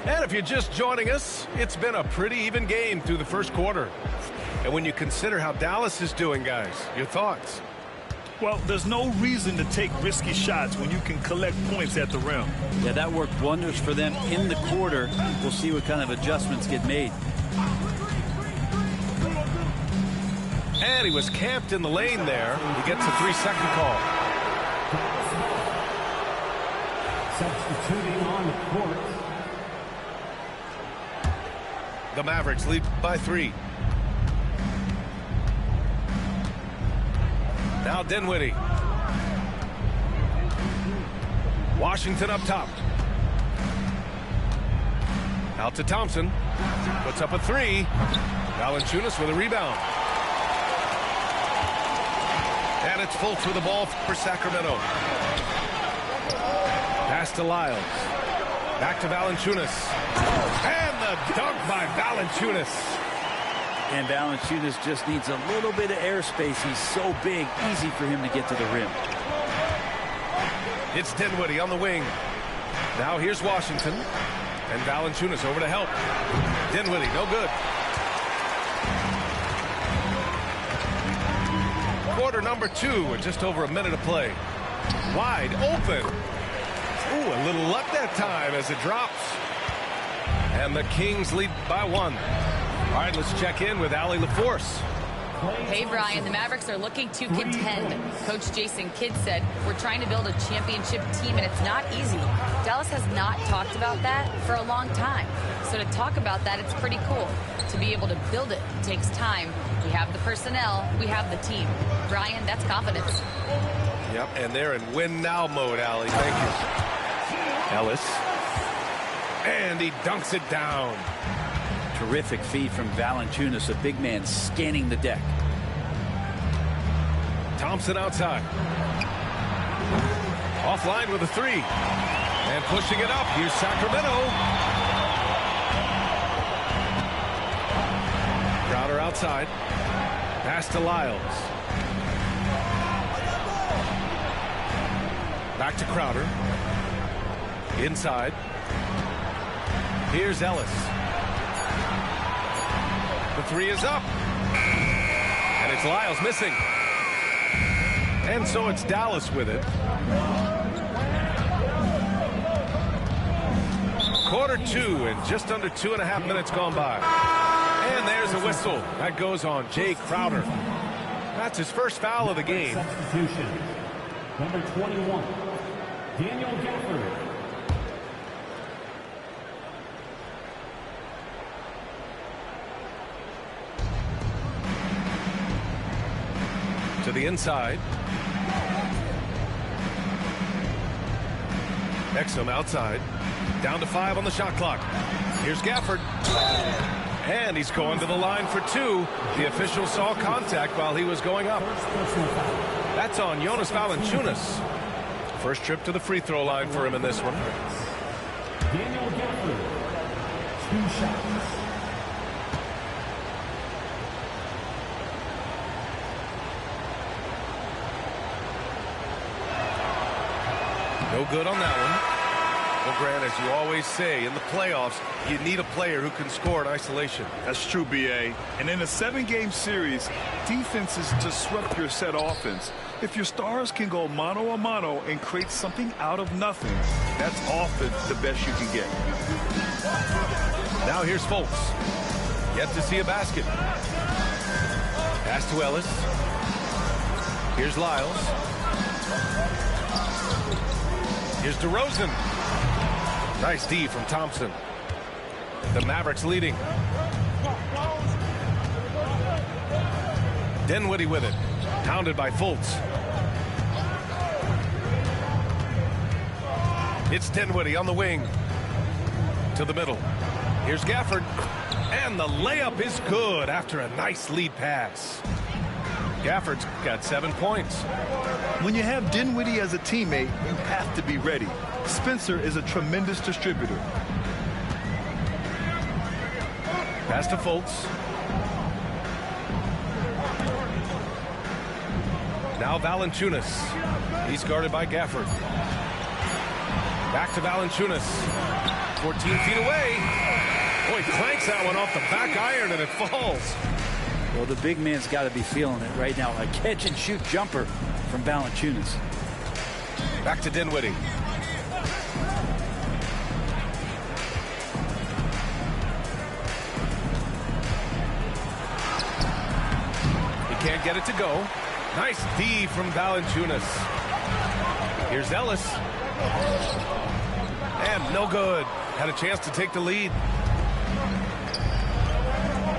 And if you're just joining us, it's been a pretty even game through the first quarter. And when you consider how Dallas is doing, guys, your thoughts? Well, there's no reason to take risky shots when you can collect points at the rim. Yeah, that worked wonders for them in the quarter. We'll see what kind of adjustments get made. And he was camped in the lane there. He gets a 3-second call. Substituting on the court. The Mavericks lead by 3. Now Dinwiddie. Washington up top. Out to Thompson. Puts up a 3. Valanciunas with a rebound. And it's Fultz with the ball for Sacramento. Pass to Lyles. Back to Valanciunas. And the dunk by Valanciunas. And Valanciunas just needs a little bit of airspace. He's so big, easy for him to get to the rim. It's Dinwiddie on the wing. Now here's Washington. And Valanciunas over to help. Dinwiddie, no good. Quarter number 2 with just over a minute to play. Wide open. Ooh, a little luck that time as it drops. And the Kings lead by 1. All right, let's check in with Allie LaForce. Hey, Brian, the Mavericks are looking to contend. Coach Jason Kidd said, we're trying to build a championship team, and it's not easy. Dallas has not talked about that for a long time. So to talk about that, it's pretty cool. To be able to build it takes time. We have the personnel, we have the team. Brian, that's confidence. Yep, and they're in win-now mode, Allie. Thank you. Ellis. And he dunks it down. Terrific feed from Valanciunas, a big man scanning the deck. Thompson outside. Offline with a 3. And pushing it up. Here's Sacramento. Crowder outside. Pass to Lyles. Back to Crowder. Inside. Here's Ellis. The 3 is up. And it's Lyles missing. And so it's Dallas with it. Quarter 2 and just under 2.5 minutes gone by. And there's a whistle. That goes on Jay Crowder. That's his first foul of the game. Substitution. Number 21, Daniel Gafford. To the inside. Exum outside. Down to 5 on the shot clock. Here's Gafford. And he's going to the line for 2. The official saw contact while he was going up. That's on Jonas Valanciunas. First trip to the free throw line for him in this one. Daniel Gafford, 2 shots. No good on that one. Well, Grant, as you always say, in the playoffs, you need a player who can score in isolation. That's true, B.A. And in a 7-game series, defense is disrupt your set offense. If your stars can go mano-a-mano and create something out of nothing, that's offense the best you can get. Now here's Fultz. Yet to see a basket. Pass to Ellis. Here's Lyles. Here's DeRozan. Nice D from Thompson. The Mavericks leading. Dinwiddie with it. Pounded by Fultz. It's Dinwiddie on the wing. To the middle. Here's Gafford. And the layup is good after a nice lead pass. Gafford's got 7 points. When you have Dinwiddie as a teammate, you have to be ready. Spencer is a tremendous distributor. Pass to Fultz. Now Valanciunas. He's guarded by Gafford. Back to Valanciunas. 14 feet away. Boy, clanks that one off the back iron and it falls. Well, the big man's got to be feeling it right now. A catch-and-shoot jumper from Valanciunas. Back to Dinwiddie. He can't get it to go. Nice D from Valanciunas. Here's Ellis. And no good. Had a chance to take the lead.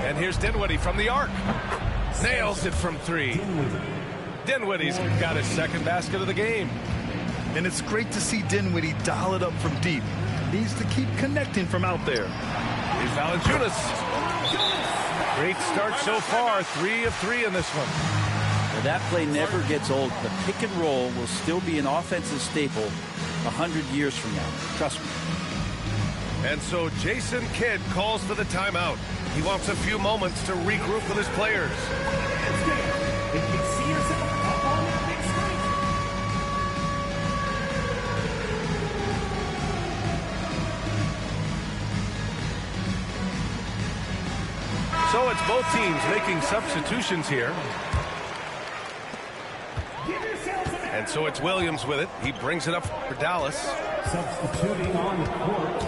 And here's Dinwiddie from the arc. Nails it from 3. Dinwiddie's got his second basket of the game. And it's great to see Dinwiddie dial it up from deep. Needs to keep connecting from out there. Here's Valanciunas. Great start so far. 3 of 3 in this one. Well, that play never gets old. The pick and roll will still be an offensive staple 100 years from now. Trust me. And so Jason Kidd calls for the timeout. He wants a few moments to regroup with his players. If you see yourself up on the big screen. So it's both teams making substitutions here. And so it's Williams with it. He brings it up for Dallas. Substituting on the court.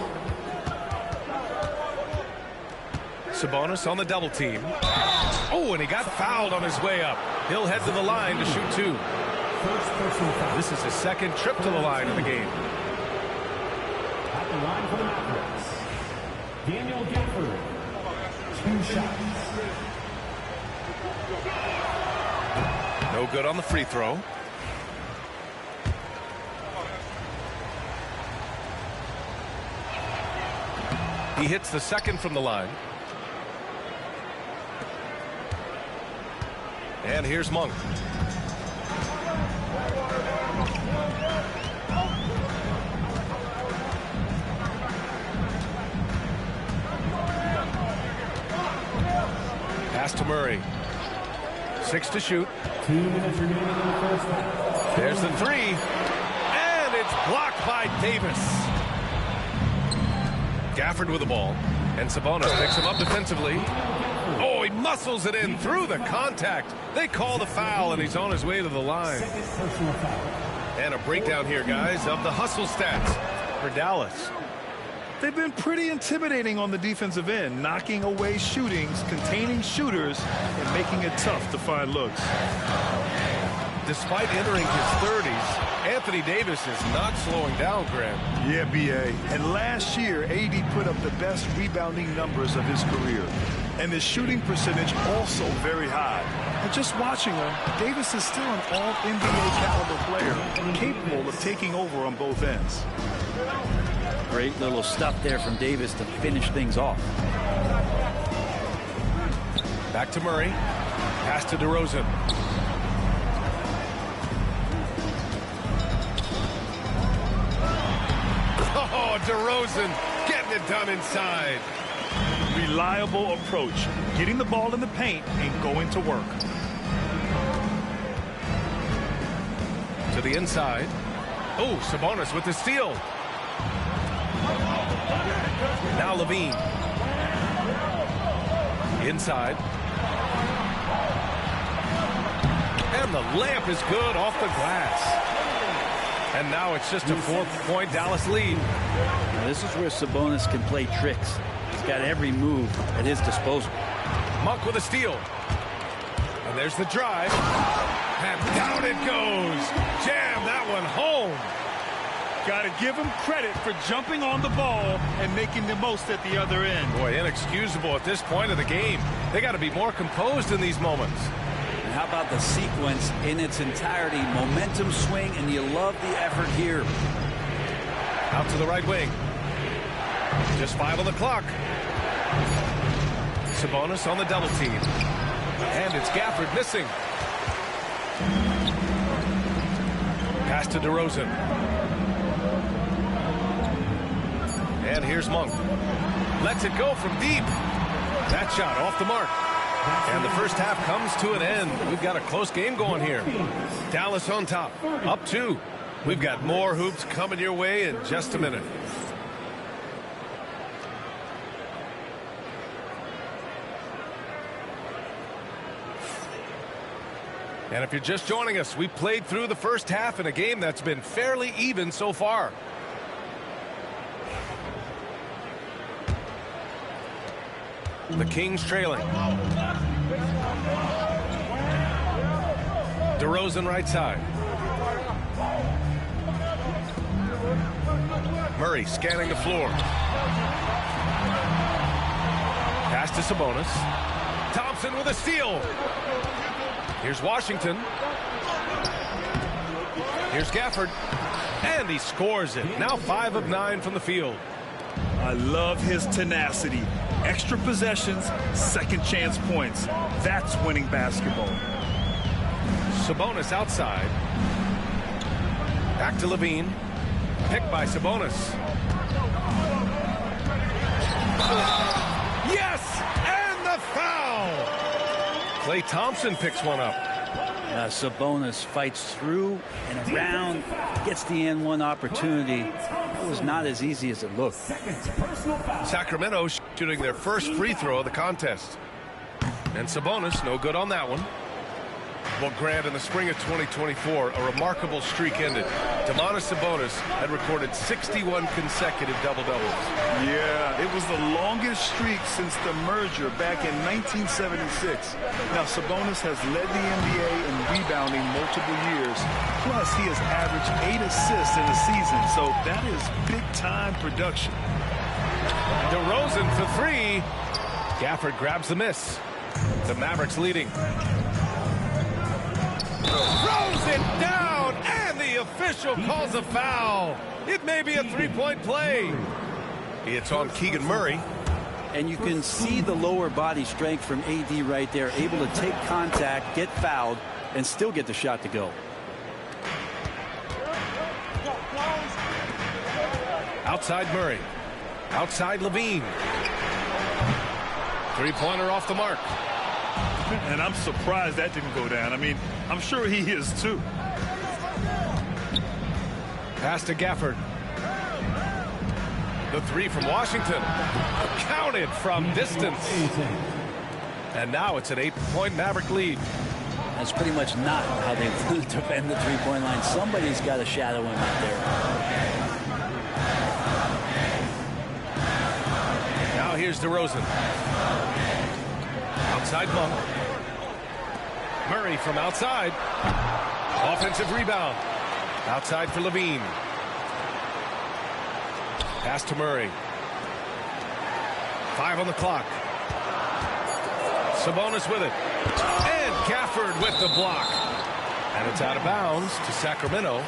Sabonis on the double team. Oh, and he got fouled on his way up. He'll head to the line to shoot 2. First personal foul. This is his second trip to the line in the game. At the line for the Mavericks. Daniel Gafford. 2 shots. No good on the free throw. He hits the second from the line. And here's Monk. Pass to Murray. 6 to shoot. 2 minutes remaining in the first half. There's the 3. And it's blocked by Davis. Gafford with the ball. And Sabonis picks him up defensively. Oh, he muscles it in through the contact. They call the foul, and he's on his way to the line. Second personal foul. And a breakdown here, guys, of the hustle stats for Dallas. They've been pretty intimidating on the defensive end, knocking away shootings, containing shooters, and making it tough to find looks. Despite entering his 30s, Anthony Davis is not slowing down, Grant. Yeah, B.A. And last year, AD put up the best rebounding numbers of his career. And his shooting percentage also very high. And just watching him, Davis is still an all-NBA caliber player, capable of taking over on both ends. Great little stuff there from Davis to finish things off. Back to Murray. Pass to DeRozan. Oh, DeRozan getting it done inside. Reliable approach, getting the ball in the paint and going to work. To the inside. Oh, Sabonis with the steal. Now Levine. Inside. And the layup is good off the glass. And now it's just a 4-point Dallas lead. Now this is where Sabonis can play tricks. He's got every move at his disposal. Monk with a steal. And there's the drive. And down it goes. Jam that one home. Got to give him credit for jumping on the ball and making the most at the other end. Boy, inexcusable at this point of the game. They got to be more composed in these moments. And how about the sequence in its entirety? Momentum swing, and you love the effort here. Out to the right wing. Just 5 on the clock. Sabonis on the double team. And it's Gafford missing. Pass to DeRozan. And here's Monk. Lets it go from deep. That shot off the mark. And the first half comes to an end. We've got a close game going here. Dallas on top. Up 2. We've got more hoops coming your way in just a minute. And if you're just joining us, we played through the first half in a game that's been fairly even so far. The Kings trailing. DeRozan right side. Murray scanning the floor. Pass to Sabonis. Thompson with a steal. Here's Washington. Here's Gafford. And he scores it. Now 5 of 9 from the field. I love his tenacity. Extra possessions, second chance points. That's winning basketball. Sabonis outside. Back to Levine. Picked by Sabonis. Yes! And the foul! Klay Thompson picks one up. Sabonis fights through and around, gets the N1 opportunity. It was not as easy as it looked. Sacramento shooting their first free throw of the contest. And Sabonis, no good on that one. Well, Grant, in the spring of 2024, a remarkable streak ended. Domantas Sabonis had recorded 61 consecutive double-doubles. Yeah, it was the longest streak since the merger back in 1976. Now, Sabonis has led the NBA in rebounding multiple years. Plus, he has averaged 8 assists in a season, so that is big-time production. DeRozan for 3. Gafford grabs the miss. The Mavericks leading. Throws it down, and the official calls a foul. It may be a three-point play. It's on Keegan Murray. And you can see the lower body strength from AD right there, able to take contact, get fouled, and still get the shot to go. Outside Murray. Outside Levine. Three-pointer off the mark. And I'm surprised that didn't go down. I mean, I'm sure he is too. Pass to Gafford. The 3 from Washington. Counted from distance. And now it's an 8-point Maverick lead. That's pretty much not how they want to defend the three-point line. Somebody's got to shadow him out there. Now here's DeRozan. Outside Monk. Murray from outside. Offensive rebound. Outside for Levine. Pass to Murray. 5 on the clock. Sabonis with it. And Gafford with the block. And it's out of bounds to Sacramento.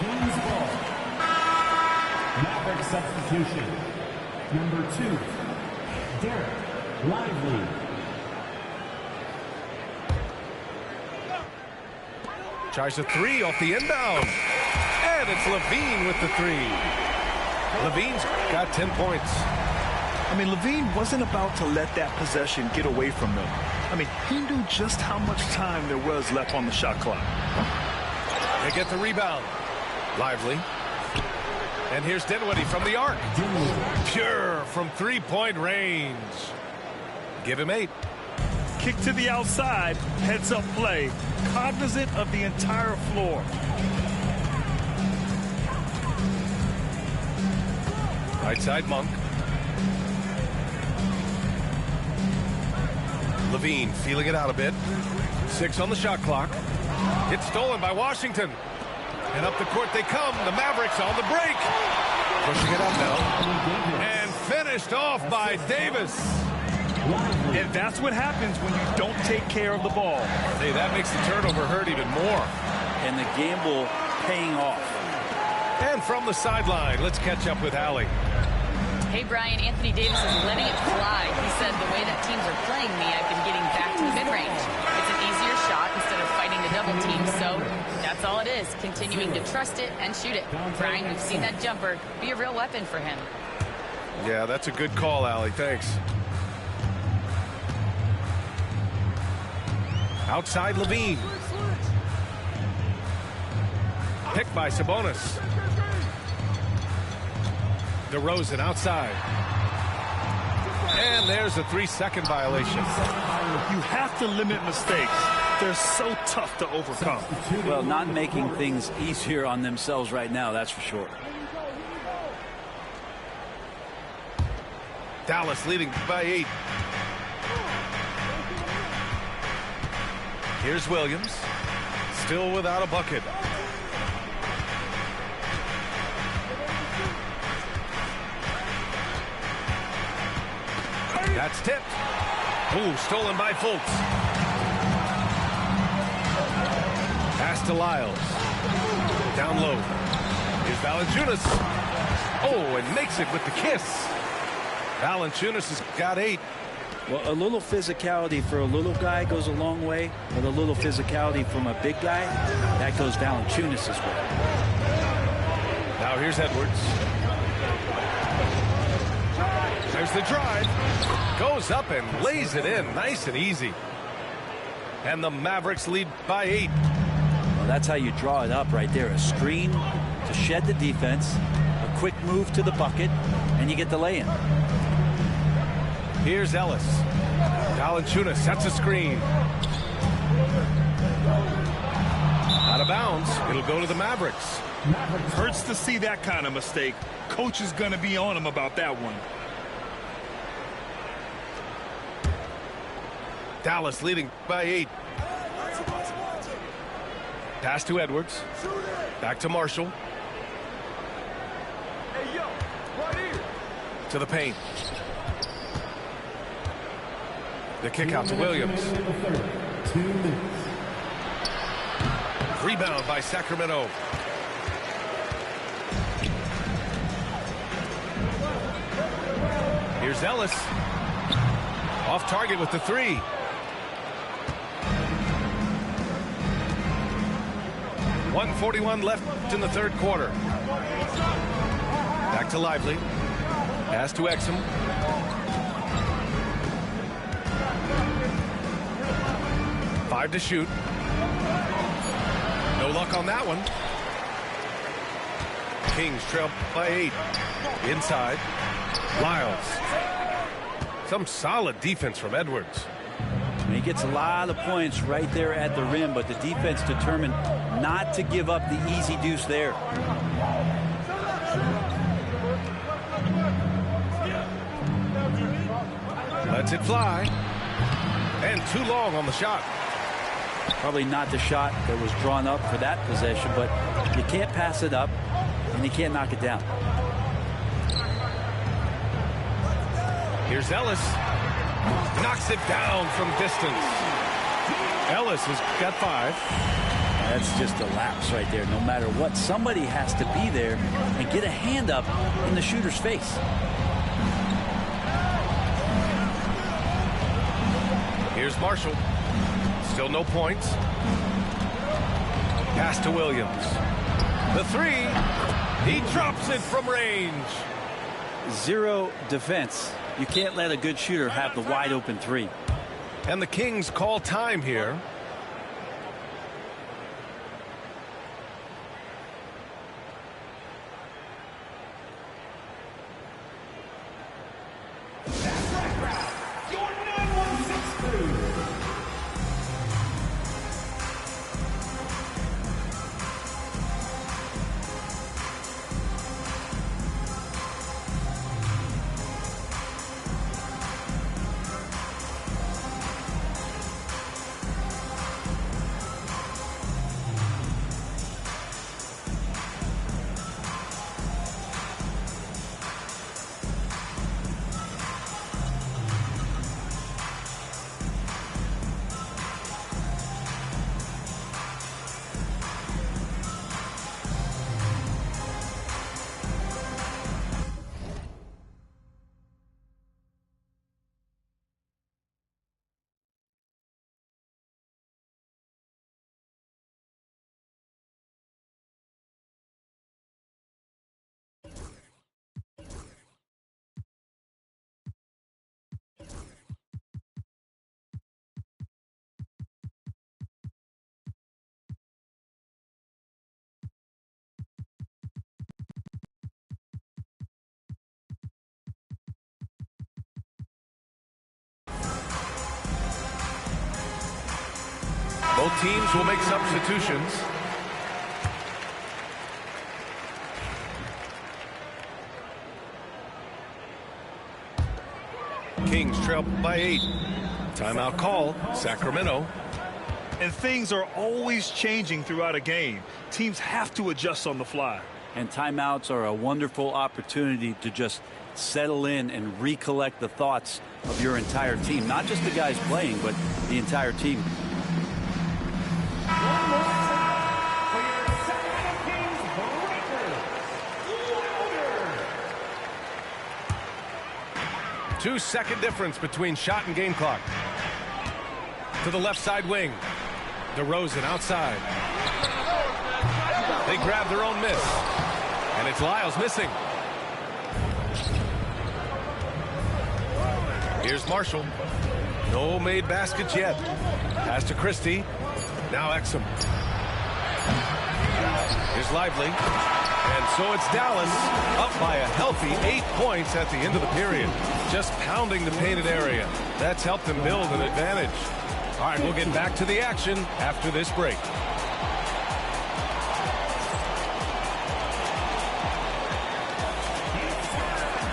Maverick substitution. Number 2, Derek Lively. Tries a 3 off the inbound. And it's Levine with the 3. Levine's got 10 points. I mean, Levine wasn't about to let that possession get away from them. I mean, he knew just how much time there was left on the shot clock. They get the rebound. Lively. And here's Dinwiddie from the arc. Pure from three-point range. Give him 8. Kick to the outside, heads-up play, cognizant of the entire floor. Right side Monk. Levine feeling it out a bit. 6 on the shot clock. It's stolen by Washington. And up the court they come. The Mavericks on the break. Pushing it up now. And finished off by Davis. And that's what happens when you don't take care of the ball. Hey, that makes the turnover hurt even more. And the gamble paying off. And from the sideline, let's catch up with Allie. Hey, Brian, Anthony Davis is letting it fly. He said, the way that teams are playing me, I've been getting back to the mid-range. It's an easier shot instead of fighting the double team. So that's all it is, continuing to trust it and shoot it. Brian, we've seen that jumper be a real weapon for him. Yeah, that's a good call, Allie. Thanks. Outside Levine. Picked by Sabonis. DeRozan outside. And there's a 3-second violation. You have to limit mistakes. they're so tough to overcome. Well, not making things easier on themselves right now, that's for sure. Dallas leading by 8. Here's Williams. Still without a bucket. That's tipped. Ooh, stolen by Fultz. Pass to Lyles. Down low. Here's Valanciunas. Oh, and makes it with the kiss. Valanciunas has got 8. Well, a little physicality for a little guy goes a long way, but a little physicality from a big guy, that goes Valanciunas' way. Now here's Edwards. There's the drive. Goes up and lays it in. Nice and easy. And the Mavericks lead by 8. Well, that's how you draw it up right there. A screen to shed the defense, a quick move to the bucket, and you get the lay-in. Here's Ellis. Valanciunas sets a screen. Out of bounds. It'll go to the Mavericks. Hurts to see that kind of mistake. Coach is going to be on him about that one. Dallas leading by 8. Pass to Edwards. Back to Marshall. To the paint. The kick out to Williams. 2 minutes. Rebound by Sacramento. Here's Ellis. Off target with the 3. .141 left in the third quarter. Back to Lively. Pass to Exum. Five to shoot. No luck on that one. Kings trail by 8. Inside. Lyles. Some solid defense from Edwards. He gets a lot of points right there at the rim, but the defense determined not to give up the easy deuce there. Lets it fly. And too long on the shot. Probably not the shot that was drawn up for that possession, but you can't pass it up and you can't knock it down. Here's Ellis. Knocks it down from distance. Ellis has got 5. That's just a lapse right there. No matter what, somebody has to be there and get a hand up in the shooter's face. Here's Marshall. Still no points. Pass to Williams. The 3. He drops it from range. Zero defense. You can't let a good shooter have the wide open 3. And the Kings call time here. Both teams will make substitutions. Kings trail by 8. Timeout call, Sacramento. And things are always changing throughout a game. Teams have to adjust on the fly. And timeouts are a wonderful opportunity to just settle in and recollect the thoughts of your entire team. Not just the guys playing, but the entire team. One more time for your Sacramento Kings breaker, 2-second difference between shot and game clock. To the left side wing. DeRozan outside. They grab their own miss. And it's Lyles missing. Here's Marshall. No made baskets yet. Pass to Christie. Now Exum. Here's Lively. And so it's Dallas up by a healthy 8 points at the end of the period. Just pounding the painted area. That's helped them build an advantage. All right, we'll get back to the action after this break.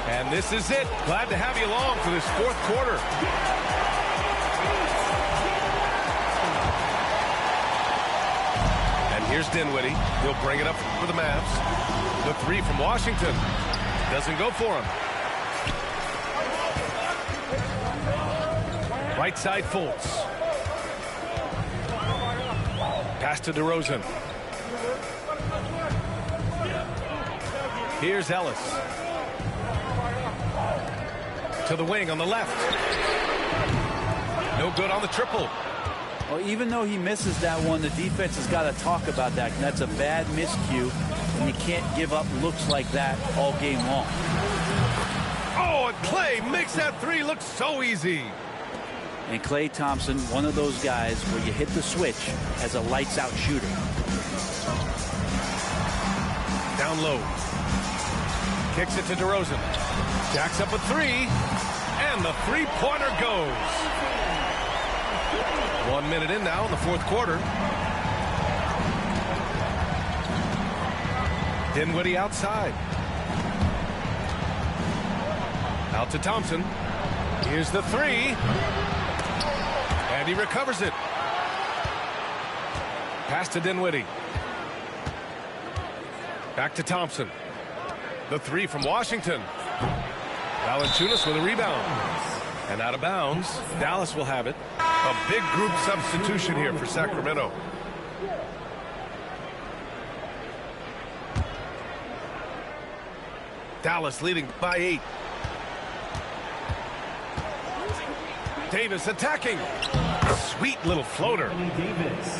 And this is it. Glad to have you along for this fourth quarter. And here's Dinwiddie. He'll bring it up for the Mavs. The three from Washington. Doesn't go for him. Right side Fultz. Pass to DeRozan. Here's Ellis. To the wing on the left. No good on the triple. Well, even though he misses that one, the defense has got to talk about that. And that's a bad miscue, and you can't give up looks like that all game long. Oh, and Klay makes that three look so easy. And Klay Thompson, one of those guys where you hit the switch as a lights-out shooter. Down low. Kicks it to DeRozan. Jacks up a three. And the three-pointer goes. 1 minute in now in the fourth quarter. Dinwiddie outside. Out to Thompson. Here's the three. And he recovers it. Pass to Dinwiddie. Back to Thompson. The three from Washington. Valanciunas with a rebound. And out of bounds. Dallas will have it. A big group substitution here for Sacramento. Dallas leading by 8. Davis attacking. Sweet little floater.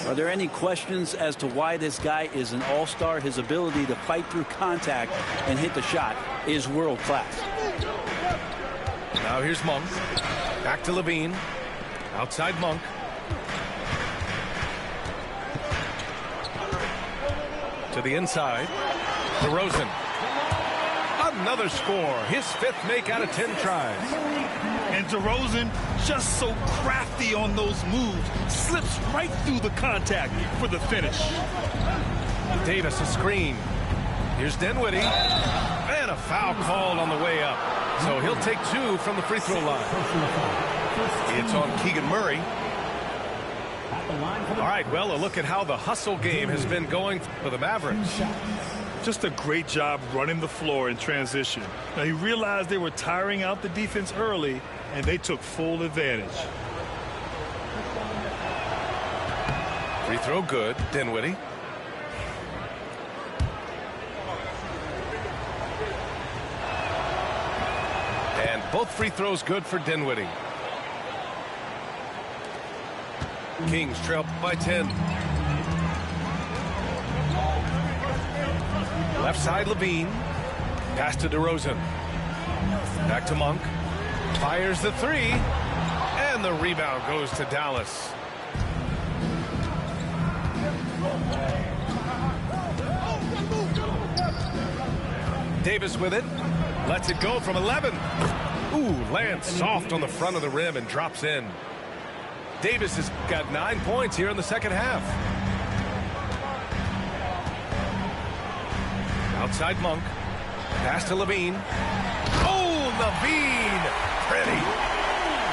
Are there any questions as to why this guy is an all-star? His ability to fight through contact and hit the shot is world-class. Now here's Monk. Back to Levine. Outside Monk. To the inside. DeRozan. Another score. His 5th make out of 10 tries. And DeRozan, just so crafty on those moves, slips right through the contact for the finish. Davis a screen. Here's Dinwiddie. And a foul called on the way up. So he'll take 2 from the free throw line. It's on Keegan Murray. All right, well, a look at how the hustle game has been going for the Mavericks. Just a great job running the floor in transition. Now, he realized they were tiring out the defense early, and they took full advantage. Free throw good. Dinwiddie. And both free throws good for Dinwiddie. Kings trail by 10. Left side Levine. Pass to DeRozan. Back to Monk. Fires the three. And the rebound goes to Dallas. Davis with it. Lets it go from 11. Ooh, lands soft on the front of the rim and drops in. Davis has got 9 points here in the second half. Outside Monk. Pass to Levine. Oh, Levine! Pretty.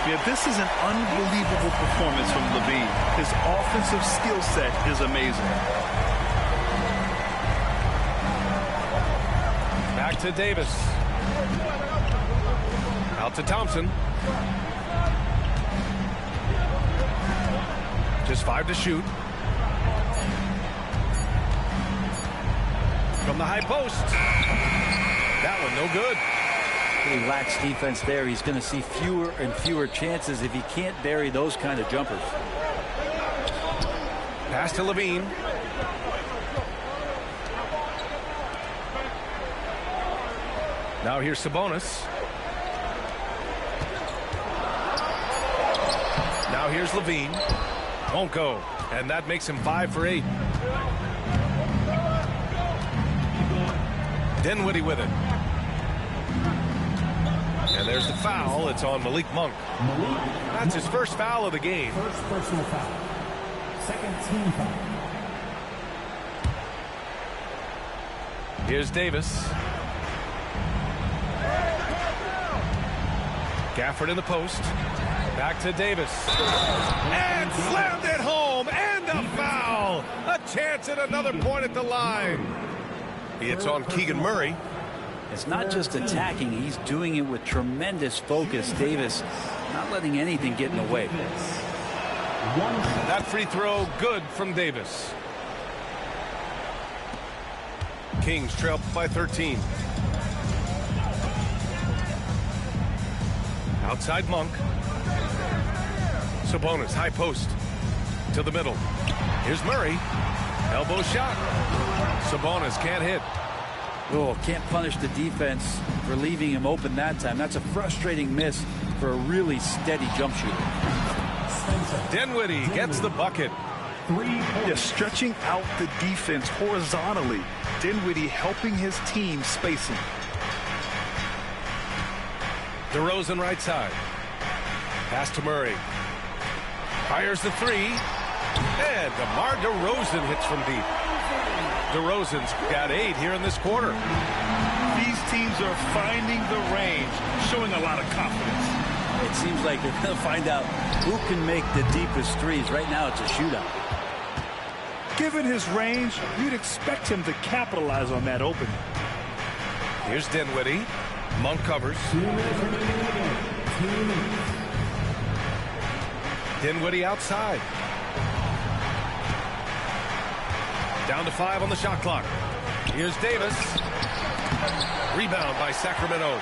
Yeah, this is an unbelievable performance from Levine. His offensive skill set is amazing. Back to Davis. Out to Thompson. Just 5 to shoot. From the high post. That one no good. He lacks defense there. He's going to see fewer and fewer chances if he can't bury those kind of jumpers. Pass to Levine. Now here's Sabonis. Now here's Levine. Won't go. And that makes him 5 for 8. Dinwiddie with it. And there's the foul. It's on Malik Monk. That's his first foul of the game. First personal foul. Second team foul. Here's Davis. Gafford in the post. Back to Davis. And slammed it home. And a foul. A chance at another point at the line. It's on Keegan Murray. It's not just attacking. He's doing it with tremendous focus. Davis not letting anything get in the way. That free throw good from Davis. Kings trail by 13. Outside Monk. Sabonis, high post. To the middle. Here's Murray. Elbow shot. Sabonis can't hit. Oh, can't punish the defense for leaving him open that time. That's a frustrating miss for a really steady jump shooter. Dinwiddie gets the bucket. Yeah, stretching out the defense horizontally. Dinwiddie helping his team spacing. DeRozan right side. Pass to Murray. Fires the three. And DeMar DeRozan hits from deep. DeRozan's got 8 here in this quarter. These teams are finding the range, showing a lot of confidence. It seems like they're going to find out who can make the deepest threes. Right now, it's a shootout. Given his range, you'd expect him to capitalize on that opening. Here's Dinwiddie. Monk covers. 2 minutes remaining in the game. 2 minutes. Dinwiddie outside. Down to 5 on the shot clock. Here's Davis. Rebound by Sacramento.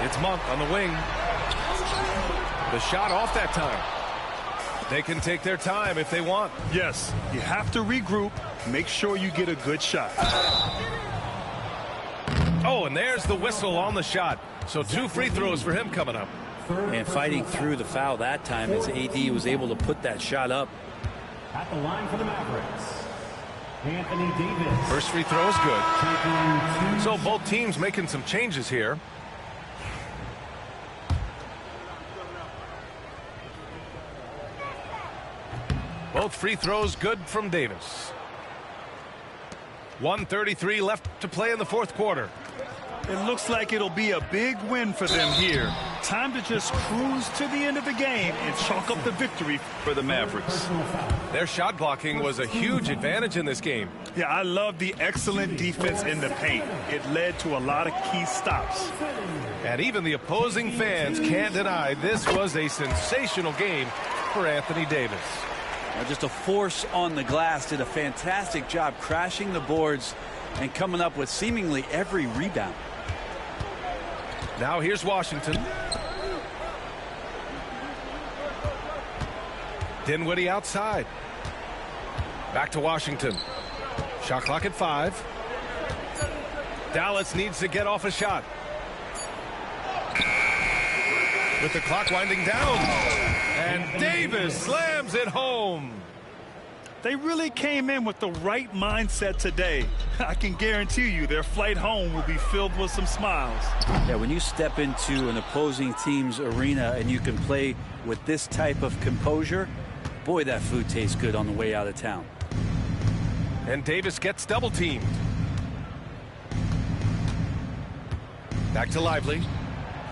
It's Monk on the wing. The shot off that time. They can take their time if they want. Yes, you have to regroup. Make sure you get a good shot. Oh, and there's the whistle on the shot. So 2 free throws for him coming up. And fighting through the foul that time as AD was able to put that shot up. At the line for the Mavericks, Anthony Davis. First free throw is good. Taking 2 So both teams making some changes here. Both free throws good from Davis. 1:33 left to play in the fourth quarter. It looks like it'll be a big win for them here. Time to just cruise to the end of the game and chalk up the victory for the Mavericks. Their shot blocking was a huge advantage in this game. Yeah, I love the excellent defense in the paint. It led to a lot of key stops. And even the opposing fans can't deny this was a sensational game for Anthony Davis. Just a force on the glass. Did a fantastic job crashing the boards and coming up with seemingly every rebound. Now here's Washington. Dinwiddie outside. Back to Washington. Shot clock at 5. Dallas needs to get off a shot. With the clock winding down. And Davis slams it home. They really came in with the right mindset today. I can guarantee you their flight home will be filled with some smiles. Yeah, when you step into an opposing team's arena and you can play with this type of composure, boy, that food tastes good on the way out of town. And Davis gets double teamed. Back to Lively.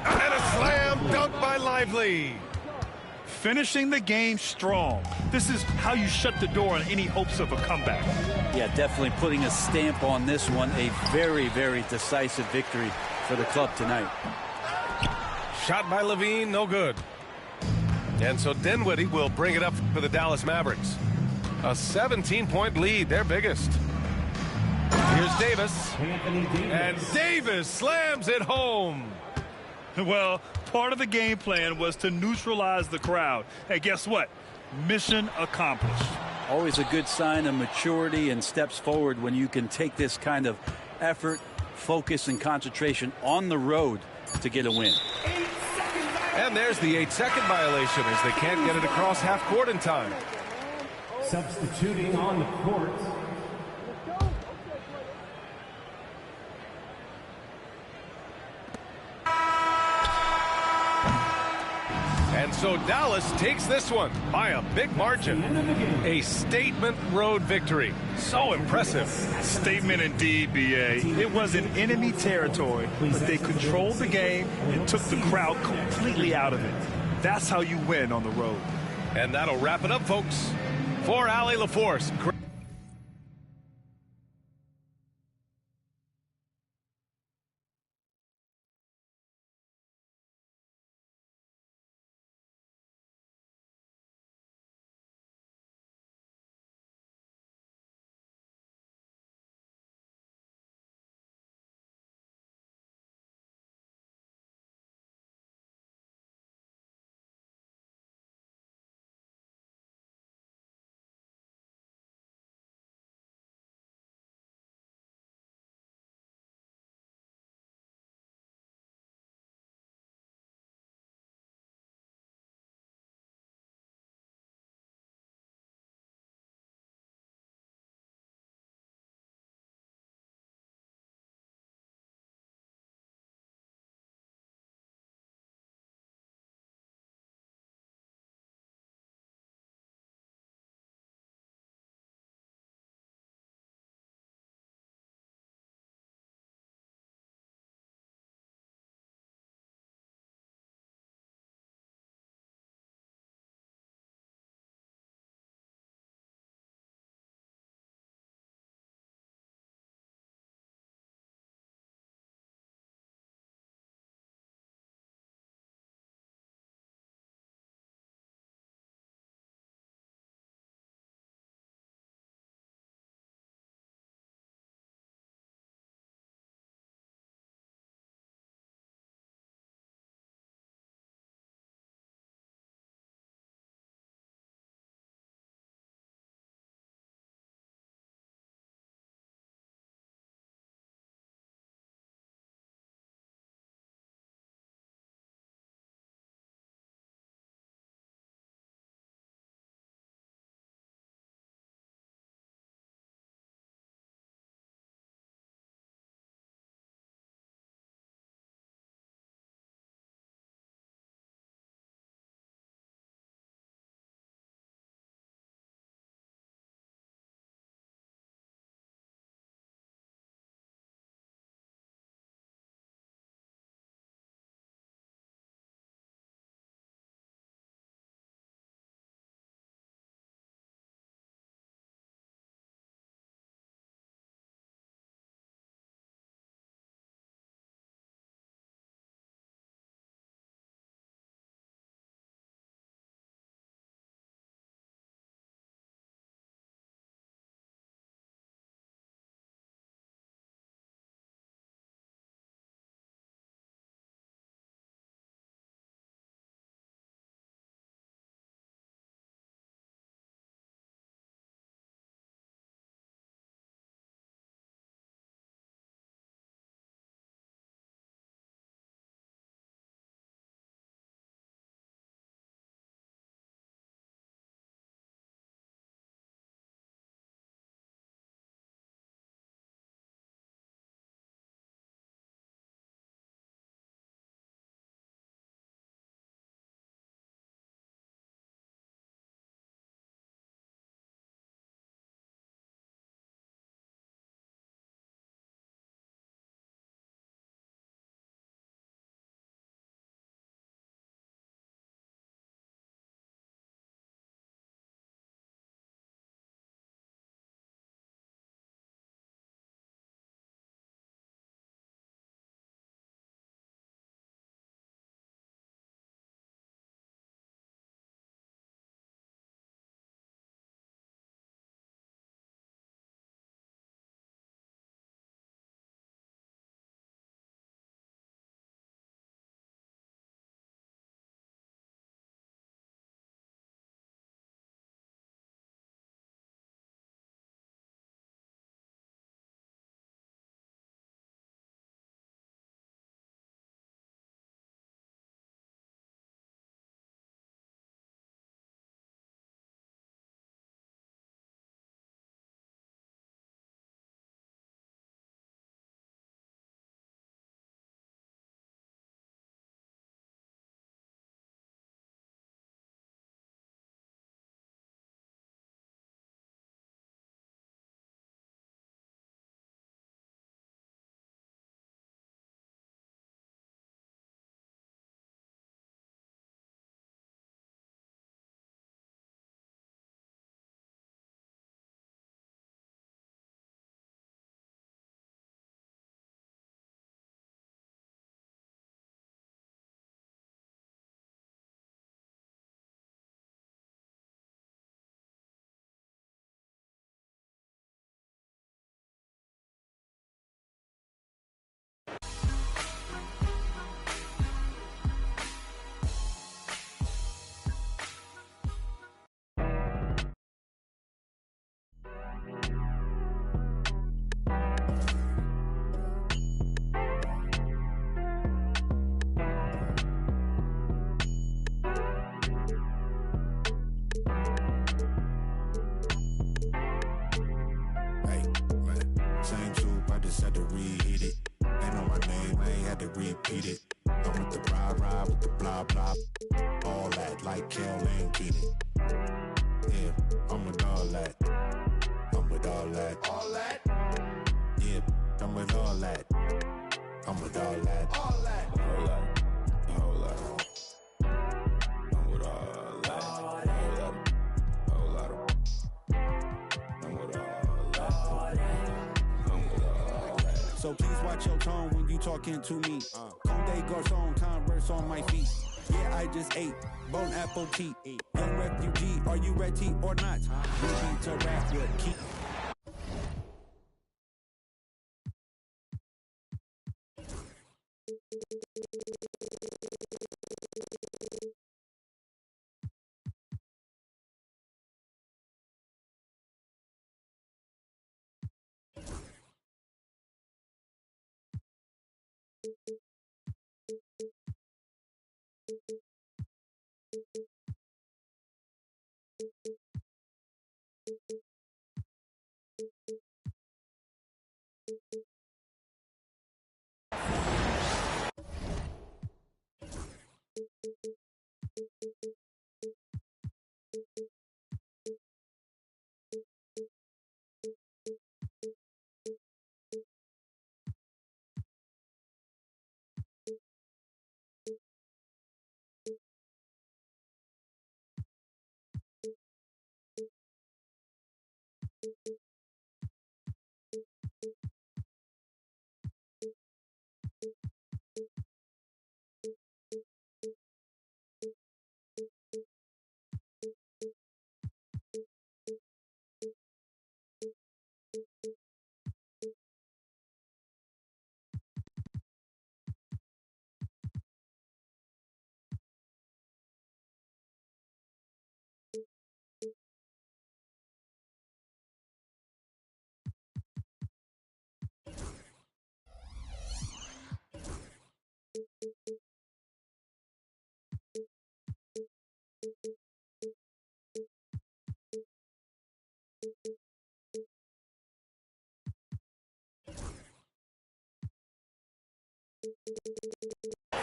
And a slam dunk by Lively. Finishing the game strong. This is how you shut the door on any hopes of a comeback. Yeah, definitely putting a stamp on this one. A very, very decisive victory for the club tonight. Shot by Levine, no good. And so Dinwiddie will bring it up for the Dallas Mavericks. A 17-point lead, their biggest. Here's Davis. And Davis slams it home. Well, part of the game plan was to neutralize the crowd. And guess what? Mission accomplished. Always a good sign of maturity and steps forward when you can take this kind of effort, focus, and concentration on the road to get a win. And there's the 8-second violation as they can't get it across half court in time. Substituting on the court. And so Dallas takes this one by a big margin. A statement road victory. So impressive. Statement indeed, B.A. It was in enemy territory, but they controlled the game and took the crowd completely out of it. That's how you win on the road. And that'll wrap it up, folks. For Allie LaForce. repeat it. I'm with the ride with the blah blah. All that like Kel ain't get it. Yeah, I'm with all that. I'm with all that. All that. Yeah, I'm with all that. I'm with all that. All that. All that. All that. I'm with all that. All that. All that. I'm with all that. I'm with all that. So please watch your tone when you talking to me. Conde Garçon, Converse on my feet. Yeah, I just ate Bon Appetit. Young refugee, are you ready or not? Ready to rap with Keith.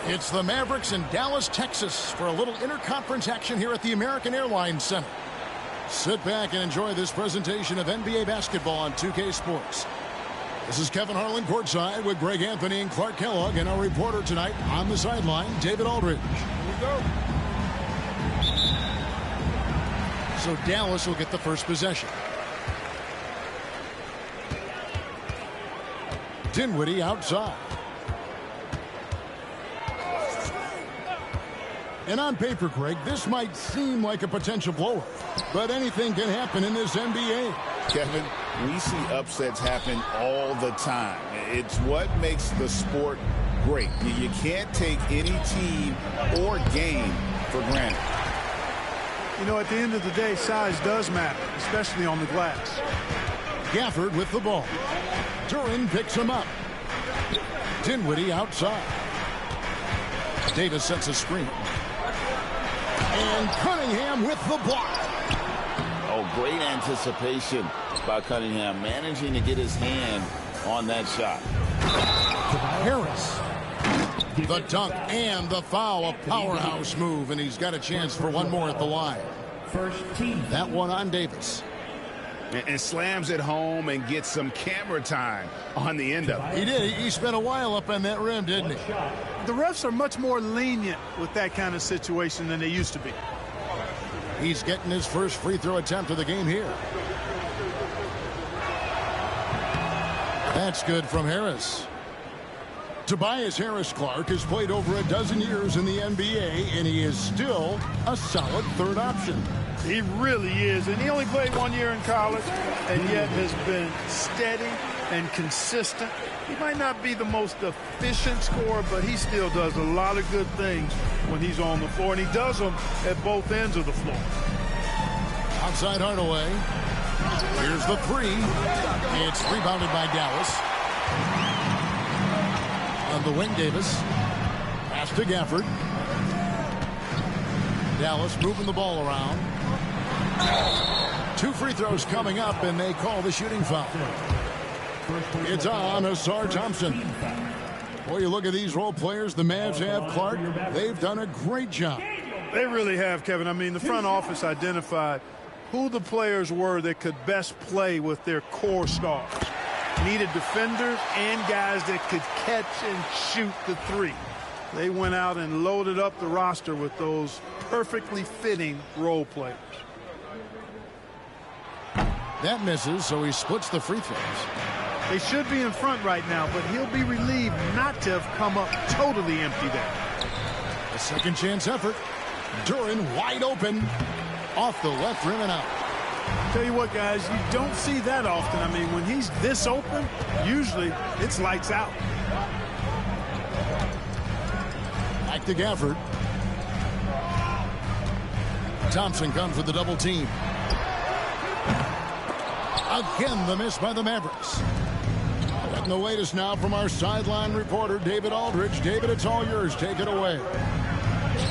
It's the Mavericks in Dallas, Texas for a little interconference action here at the American Airlines Center. Sit back and enjoy this presentation of NBA basketball on 2K Sports. This is Kevin Harlan courtside with Greg Anthony and Clark Kellogg, and our reporter tonight on the sideline, David Aldridge. Here we go. So Dallas will get the first possession. Dinwiddie outside. And on paper, Greg, this might seem like a potential blowout, but anything can happen in this NBA. Kevin, we see upsets happen all the time. It's what makes the sport great. You can't take any team or game for granted. You know, at the end of the day, size does matter, especially on the glass. Gafford with the ball. Duran picks him up. Dinwiddie outside. Davis sets a screen. And Cunningham with the block. Oh, great anticipation by Cunningham, managing to get his hand on that shot. Harris. The dunk and the foul, a powerhouse move, and he's got a chance for one more at the line. That one on Davis. And slams it home and gets some camera time on the end of it. He did. He spent a while up on that rim, didn't he? The refs are much more lenient with that kind of situation than they used to be. He's getting his first free throw attempt of the game here. That's good from Harris. Tobias Harris Clark has played over a dozen years in the NBA, and he is still a solid third option. He really is, and he only played 1 year in college, and yet has been steady and consistent. He might not be the most efficient scorer, but he still does a lot of good things when he's on the floor, and he does them at both ends of the floor. Outside Hardaway. Here's the three. It's rebounded by Dallas. On the wing, Davis. Pass to Gafford. Dallas moving the ball around. 2 free throws coming up, and they call the shooting foul. It's on Ausar Thompson. Well, you look at these role players the Mavs have, Clark. They've done a great job. They really have, Kevin. I mean, the front office identified who the players were that could best play with their core stars. Needed defenders and guys that could catch and shoot the three. They went out and loaded up the roster with those perfectly fitting role players. That misses, so he splits the free throws. They should be in front right now, but he'll be relieved not to have come up totally empty there. A second chance effort. Duren wide open. Off the left rim and out. Tell you what, guys, you don't see that often. I mean, when he's this open, usually it's lights out. Back to Gafford. Thompson comes with the double team. Again, the miss by the Mavericks. Getting the latest now from our sideline reporter, David Aldridge. David, it's all yours. Take it away.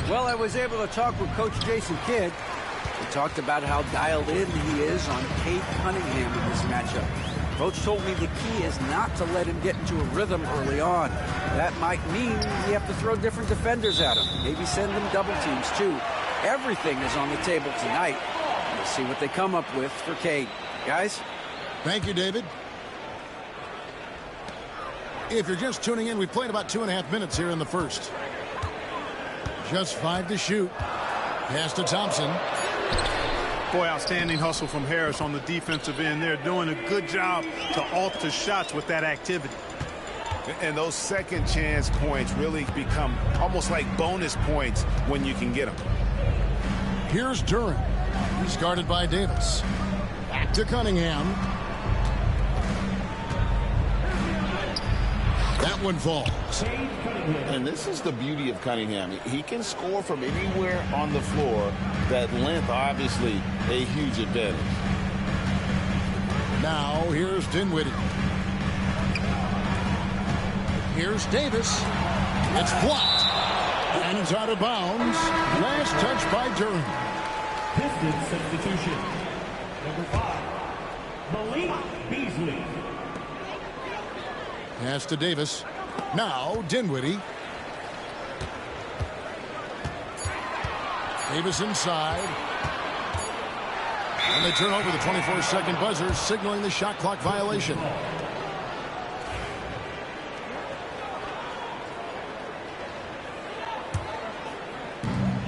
Well, I was able to talk with Coach Jason Kidd. He talked about how dialed in he is on Cade Cunningham in this matchup. Coach told me the key is not to let him get into a rhythm early on. That might mean you have to throw different defenders at him. Maybe send them double teams, too. Everything is on the table tonight. We'll see what they come up with for Cade. Guys? Thank you, David. If you're just tuning in, we played about 2.5 minutes here in the first. Just 5 to shoot. Pass to Thompson. Boy, outstanding hustle from Harris on the defensive end. They're doing a good job to alter shots with that activity. And those second chance points really become almost like bonus points when you can get them. Here's Duren. He's guarded by Davis. Back to Cunningham. That one falls. And this is the beauty of Cunningham. He can score from anywhere on the floor. That length, obviously, a huge advantage. Now, here's Dinwiddie. Here's Davis. It's blocked. And it's out of bounds. Last touch by Duren. Pistons substitution. Number 5, Malik Beasley. Pass to Davis. Now Dinwiddie. Davis inside. And they turn over the 24-second buzzer, signaling the shot clock violation.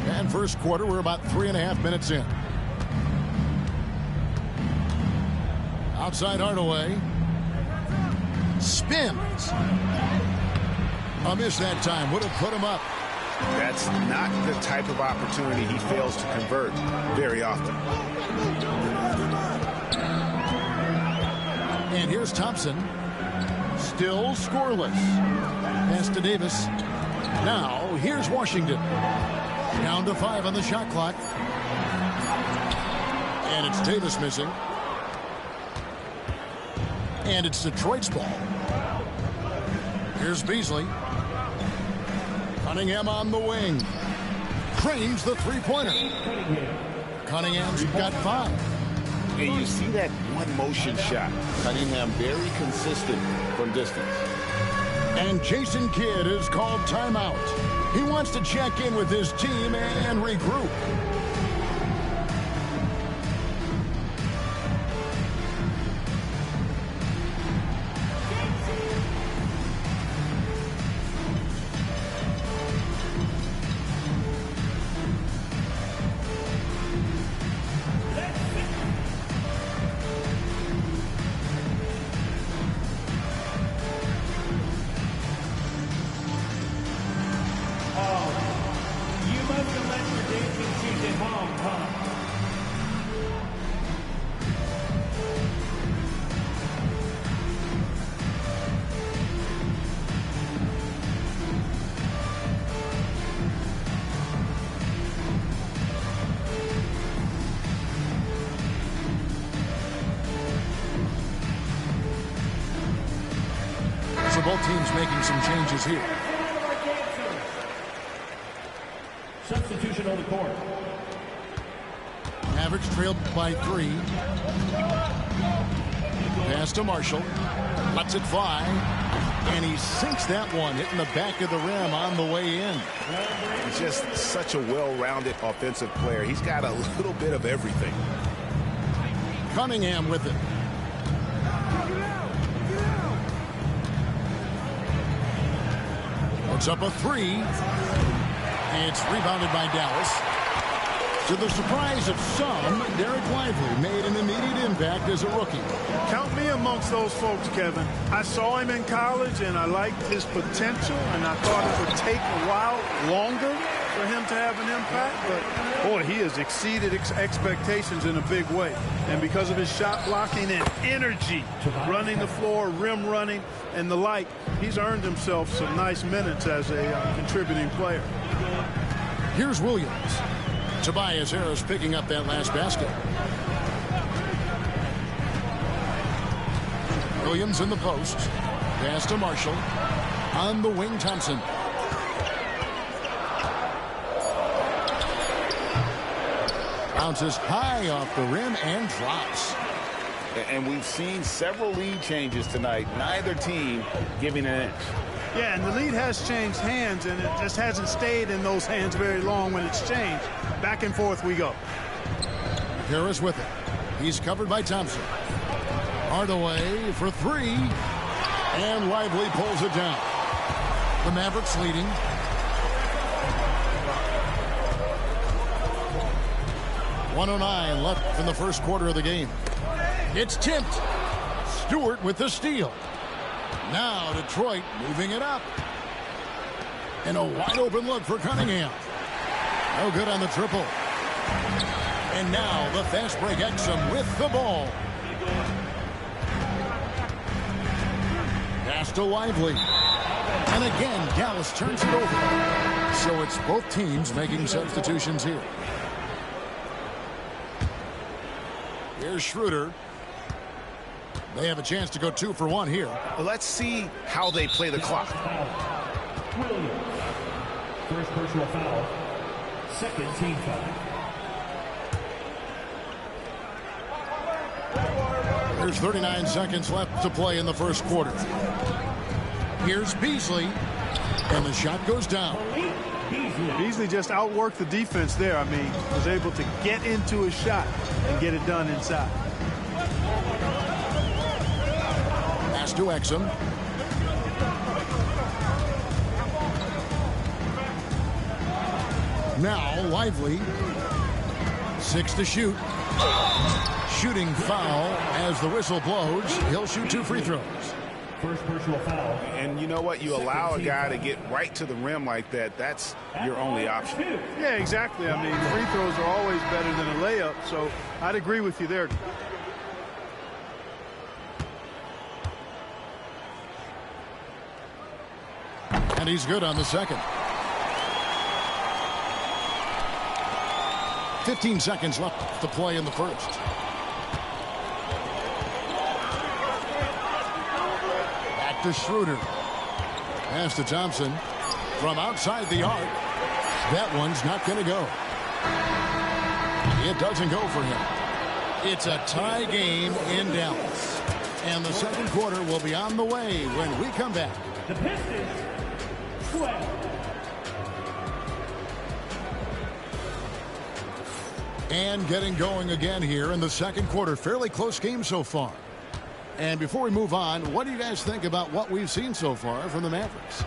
And first quarter, we're about 3.5 minutes in. Outside Hardaway. Spins. A miss that time. Would have put him up. That's not the type of opportunity he fails to convert very often. And here's Thompson. Still scoreless. Pass to Davis. Now here's Washington. Down to 5 on the shot clock. And it's Davis missing. And it's Detroit's ball. Here's Beasley. Cunningham on the wing. Cranes the three-pointer. Cunningham's got 5. And you see that one motion shot. Cunningham very consistent from distance. And Jason Kidd is called timeout. He wants to check in with his team and regroup. Both teams making some changes here. Substitution on the court. Mavericks trailed by 3. Pass to Marshall. Lets it fly. And he sinks that one, hitting the back of the rim on the way in. He's just such a well-rounded offensive player. He's got a little bit of everything. Cunningham with it. It's up a three. It's rebounded by Dallas. To the surprise of some, Derek Lively made an immediate impact as a rookie. Count me amongst those folks, Kevin. I saw him in college, and I liked his potential, and I thought it would take a while longer for him to have an impact. But, boy, he has exceeded expectations in a big way. And because of his shot blocking and energy, running the floor, rim running, and the like, he's earned himself some nice minutes as a contributing player. Here's Williams. Tobias Harris picking up that last basket. Williams in the post. Pass to Marshall. On the wing, Thompson. Bounces high off the rim and drops. And we've seen several lead changes tonight. Neither team giving an inch. Yeah, and the lead has changed hands, and it just hasn't stayed in those hands very long when it's changed. Back and forth we go. Harris with it. He's covered by Thompson. Hardaway for three. And Lively pulls it down. The Mavericks leading. .109 left in the first quarter of the game. It's tipped. Stewart with the steal. Now Detroit moving it up. And a wide open look for Cunningham. No good on the triple. And now the fast break Exum with the ball. Pass to Lively. And again, Dallas turns it over. So it's both teams making substitutions here. Here's Schroeder. They have a chance to go 2 for 1 here. Let's see how they play the clock. Williams. First personal foul. Second team foul. There's 39 seconds left to play in the first quarter. Here's Beasley. And the shot goes down. Beasley just outworked the defense there. I mean, was able to get into his shot and get it done inside. Pass to Exum. Now Lively. 6 to shoot. Shooting foul as the whistle blows. He'll shoot 2 free throws. First personal foul. And you know what? You allow a guy to get right to the rim like that. That's your only option. Yeah, exactly. I mean, free throws are always better than a layup. So I'd agree with you there. And he's good on the second. 15 seconds left to play in the first. Back to Schroeder. Pass to Thompson. From outside the arc. That one's not going to go. It doesn't go for him. It's a tie game in Dallas. And the second quarter will be on the way when we come back. The Pistons. 12. And getting going again here in the second quarter. Fairly close game so far. And before we move on, what do you guys think about what we've seen so far from the Mavericks?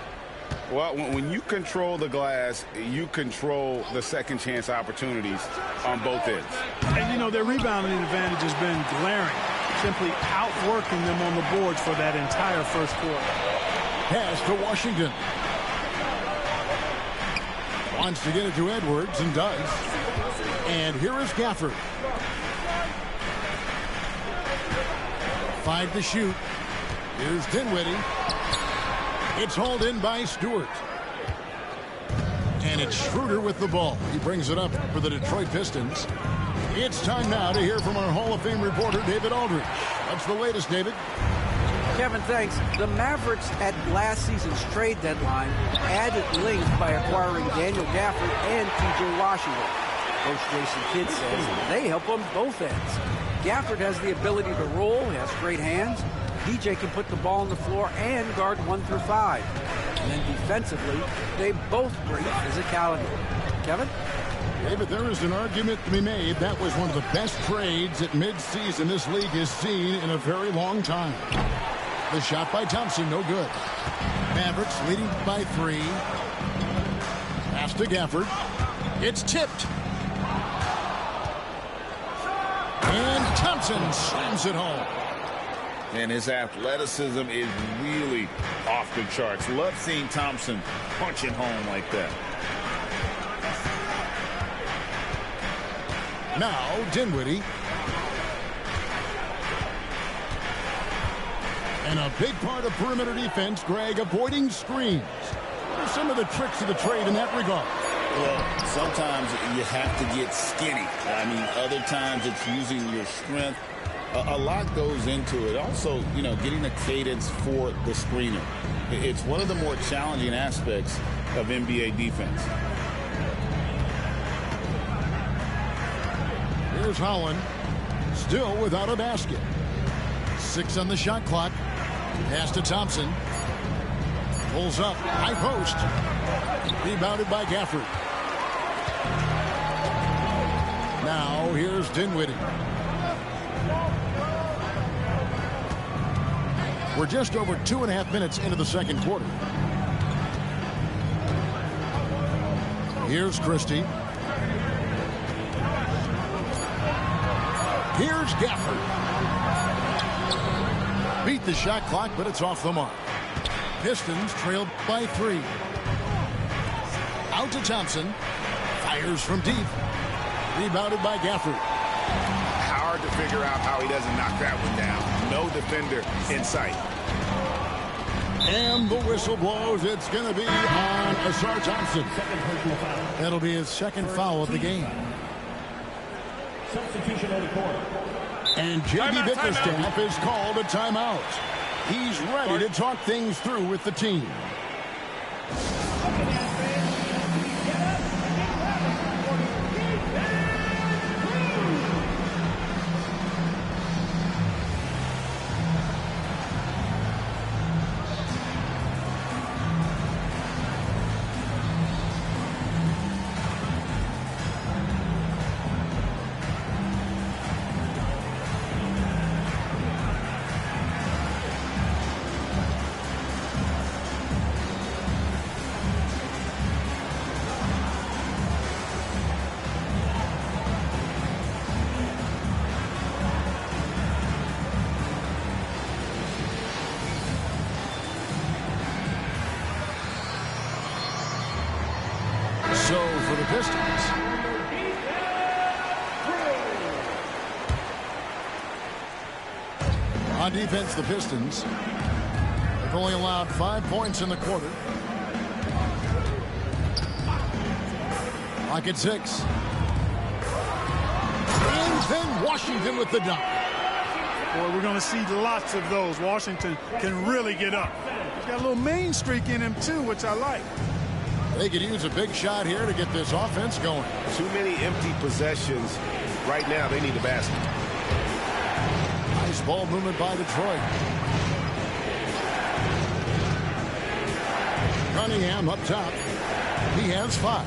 Well, when you control the glass, you control the second chance opportunities on both ends. And, you know, their rebounding advantage has been glaring, simply outworking them on the boards for that entire first quarter. Pass to Washington. Wants to get it to Edwards and does. And here is Gafford. 5 to shoot. Here's Dinwiddie. It's hauled in by Stewart. And it's Schroeder with the ball. He brings it up for the Detroit Pistons. It's time now to hear from our Hall of Fame reporter, David Aldridge. What's the latest, David? Kevin, thanks. The Mavericks at last season's trade deadline added length by acquiring Daniel Gafford and T.J. Washington. Coach Jason Kidd says they help on both ends. Gafford has the ability to roll, he has great hands, DJ can put the ball on the floor and guard 1 through 5. And then defensively, they both bring physicality. Kevin? David, there is an argument to be made. That was one of the best trades that midseason this league has seen in a very long time. The shot by Thompson, no good. Mavericks leading by 3. Pass to Gafford. It's tipped. And Thompson slams it home. And his athleticism is really off the charts. Love seeing Thompson punching home like that. Now, Dinwiddie. And a big part of perimeter defense, Greg, avoiding screens. What are some of the tricks of the trade in that regard? Well, sometimes you have to get skinny. I mean, other times it's using your strength. A lot goes into it. Also, you know, getting a cadence for the screener. It's one of the more challenging aspects of NBA defense. Here's Holland, still without a basket. 6 on the shot clock. Pass to Thompson. Pulls up, high post. Rebounded by Gafford. Now here's Dinwiddie. We're just over 2.5 minutes into the second quarter. Here's Christie. Here's Gafford. Beat the shot clock, but it's off the mark. Pistons trailed by 3. Out to Thompson. Fires from deep. Rebounded by Gafford. Hard to figure out how he doesn't knock that one down. No defender in sight. And the whistle blows. It's going to be on Ausar Thompson. That'll be his second foul of the game. Substitution on the court. And J.B. Bickerstaff is called a timeout. He's ready to talk things through with the team. So for the Pistons, on defense, the Pistons have only allowed 5 points in the quarter. Lock at 6. And then Washington with the dunk. Boy, we're going to see lots of those. Washington can really get up. He's got a little main streak in him, too, which I like. They could use a big shot here to get this offense going. Too many empty possessions. Right now, they need a basket. Nice ball movement by Detroit. Cunningham up top. He has 5.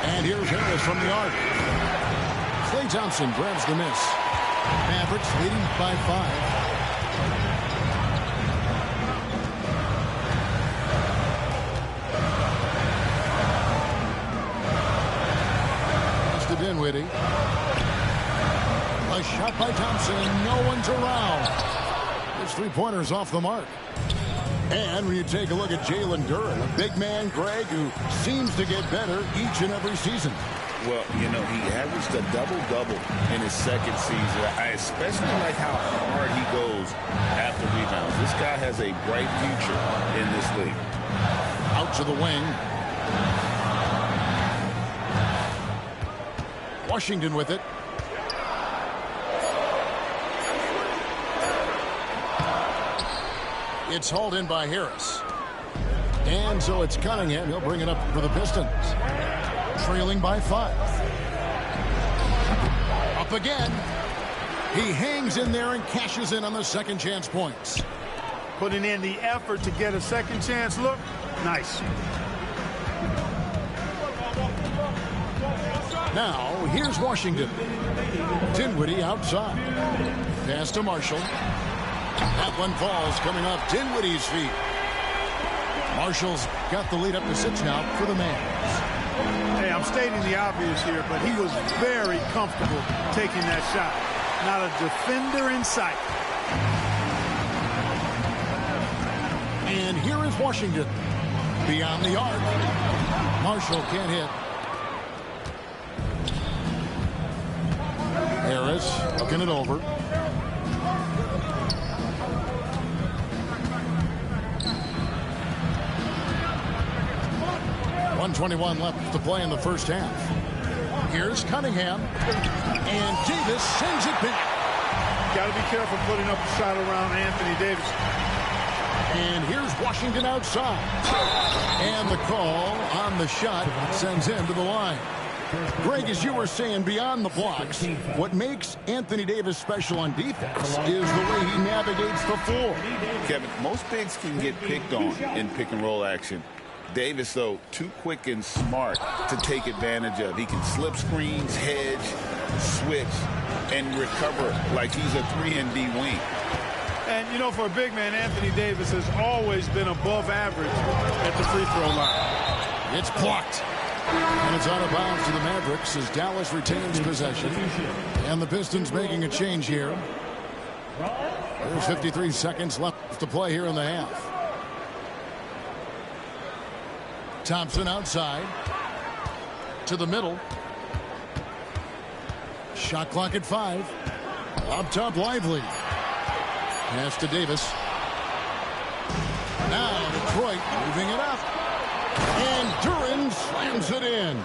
And here's Harris from the arc. Klay Thompson grabs the miss. Mavericks leading by 5. Dinwiddie. A shot by Thompson, and no one's around. His 3-pointer's off the mark. And when you take a look at Jalen Duren, a big man, Greg, who seems to get better each and every season. Well, you know, he averaged a double-double in his second season. I especially like how hard he goes after rebounds. This guy has a bright future in this league. Out to the wing. Washington with it. It's hauled in by Harris. And so it's Cunningham. He'll bring it up for the Pistons. Trailing by 5. Up again. He hangs in there and cashes in on the second chance points. Putting in the effort to get a second chance look. Nice. Now, here's Washington. Dinwiddie outside. Pass to Marshall. That one falls coming off Dinwiddie's feet. Marshall's got the lead up to 6 now for the Mavs. Hey, I'm stating the obvious here, but he was very comfortable taking that shot. Not a defender in sight. And here is Washington. Beyond the arc. Marshall can't hit. Harris looking it over. .121 left to play in the first half. Here's Cunningham. And Davis sends it back. Got to be careful putting up a shot around Anthony Davis. And here's Washington outside. And the call on the shot sends him to the line. Greg, as you were saying, beyond the blocks, what makes Anthony Davis special on defense is the way he navigates the floor. Kevin, most bigs can get picked on in pick-and-roll action. Davis, though, too quick and smart to take advantage of. He can slip screens, hedge, switch, and recover like he's a 3-and-D wing. And, you know, for a big man, Anthony Davis has always been above average at the free throw line. It's blocked. And it's out of bounds to the Mavericks as Dallas retains possession. And the Pistons making a change here. There's 53 seconds left to play here in the half. Thompson outside. To the middle. Shot clock at 5. Up top, Lively. Pass to Davis. Now Detroit moving it up. And Duren slams it in.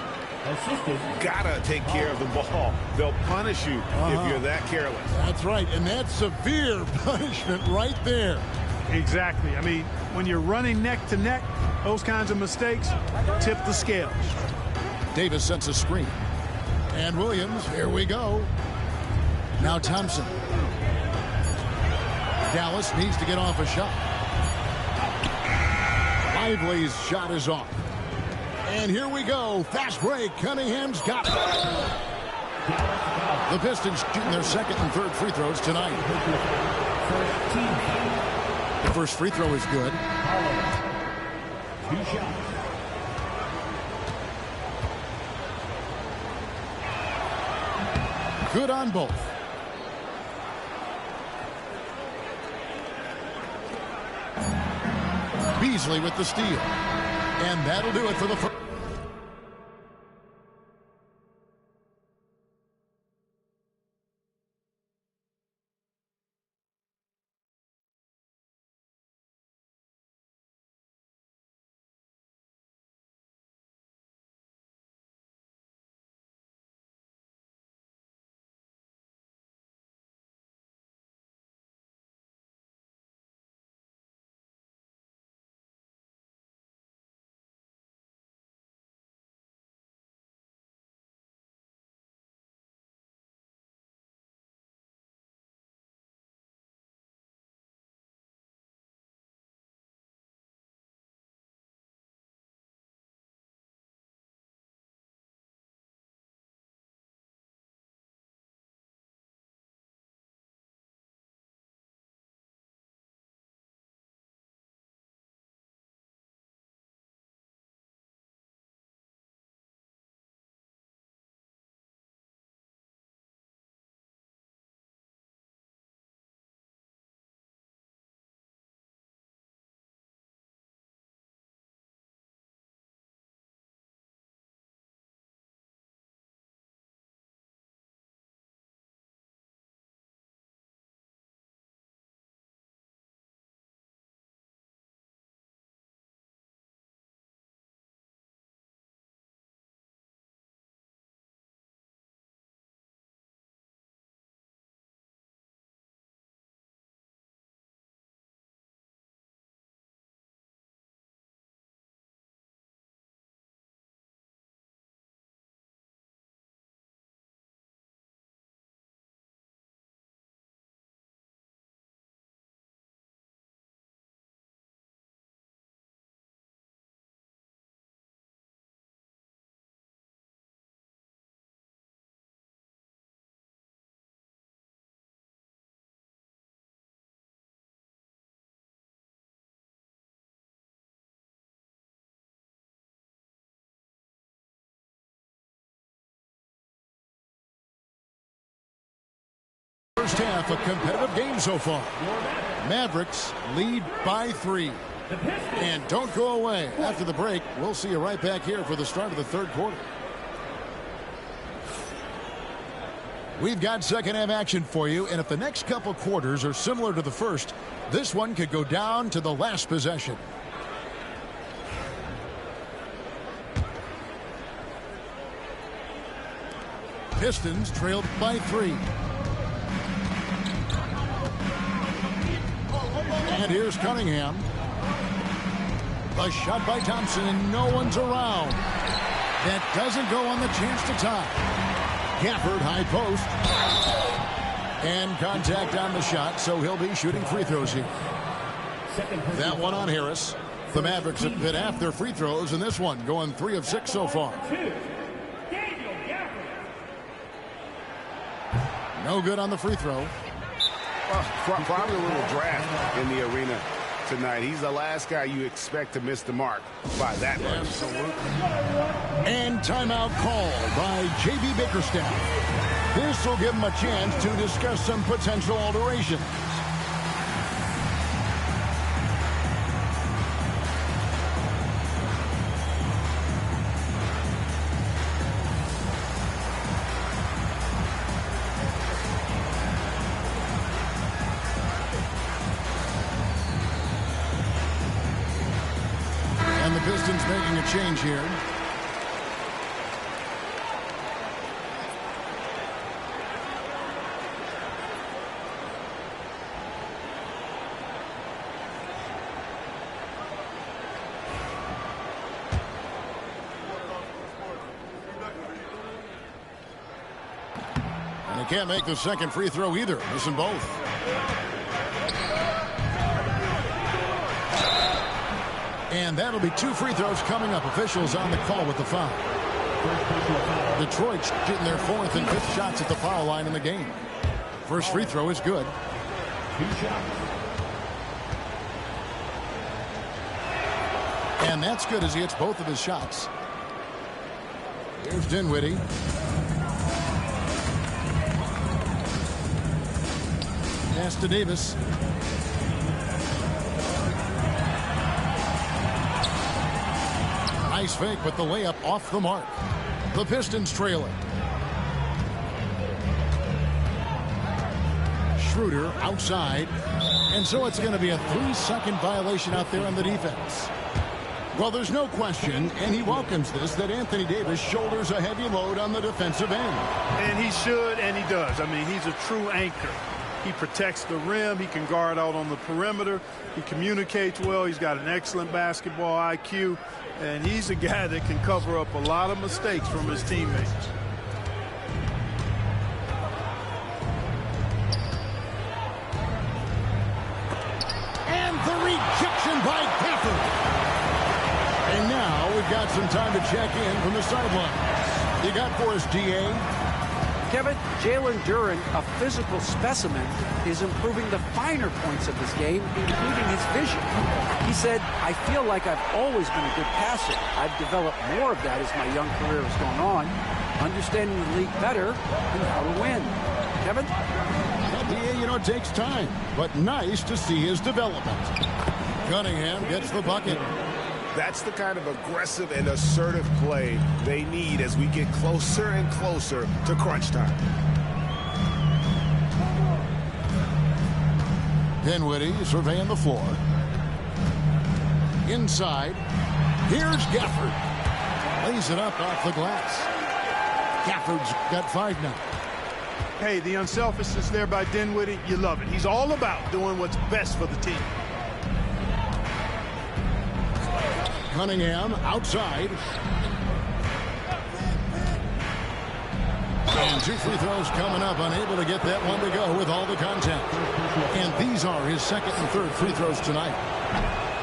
Gotta take care of the ball. They'll punish you if you're that careless. That's right, and that's severe punishment right there. Exactly. I mean, when you're running neck to neck, those kinds of mistakes tip the scales. Davis sets a screen. And Williams, here we go. Now Thompson. Dallas needs to get off a shot. Lively's shot is off. And here we go. Fast break. Cunningham's got it. The Pistons shooting their second and third free throws tonight. The first free throw is good. 2 shots. Good on both. Beasley with the steal. And that'll do it for the first. first half, a competitive game so far. Mavericks lead by 3. And don't go away. After the break, we'll see you right back here for the start of the third quarter. We've got second half action for you, and if the next couple quarters are similar to the first, this one could go down to the last possession. Pistons trailed by 3. And here's Cunningham. A shot by Thompson, and no one's around. That doesn't go on the chance to tie. Gafford, high post. And contact on the shot, so he'll be shooting free throws here. That one on Harris. The Mavericks have hit half their free throws in this one, going 3 of 6 so far. No good on the free throw. Probably a little draft in the arena tonight. He's the last guy you expect to miss the mark by that much. Absolutely. And timeout called by J.B. Bickerstaff. This will give him a chance to discuss some potential alterations. Pistons making a change here. And he can't make the second free throw either. Missing both. And that'll be 2 free throws coming up. Officials on the call with the foul. Detroit's getting their 4th and 5th shots at the foul line in the game. First free throw is good. And that's good as he hits both of his shots. Here's Dinwiddie. Pass to Davis. Nice fake, but the layup off the mark. The Pistons trailing. Schroeder outside. And so it's going to be a 3-second violation out there on the defense. Well, there's no question, and he welcomes this, that Anthony Davis shoulders a heavy load on the defensive end. And he should, and he does. I mean, he's a true anchor. He protects the rim. He can guard out on the perimeter. He communicates well. He's got an excellent basketball IQ. And he's a guy that can cover up a lot of mistakes from his teammates. And the rejection by Gafford. And now we've got some time to check in from the sidelines. You got for us, D.A.? Kevin, Jalen Duren, a physical specimen, is improving the finer points of his game, including his vision. He said, I feel like I've always been a good passer. I've developed more of that as my young career has gone on, understanding the league better and how to win. Kevin? Yeah, you know, it takes time, but nice to see his development. Cunningham gets the bucket. That's the kind of aggressive and assertive play they need as we get closer and closer to crunch time. Dinwiddie surveying the floor. Inside. Here's Gafford. Lays it up off the glass. Gafford's got 5 now. Hey, the unselfishness there by Dinwiddie, you love it. He's all about doing what's best for the team. Cunningham outside. And 2 free throws coming up, unable to get that one to go with all the contact. And these are his 2nd and 3rd free throws tonight.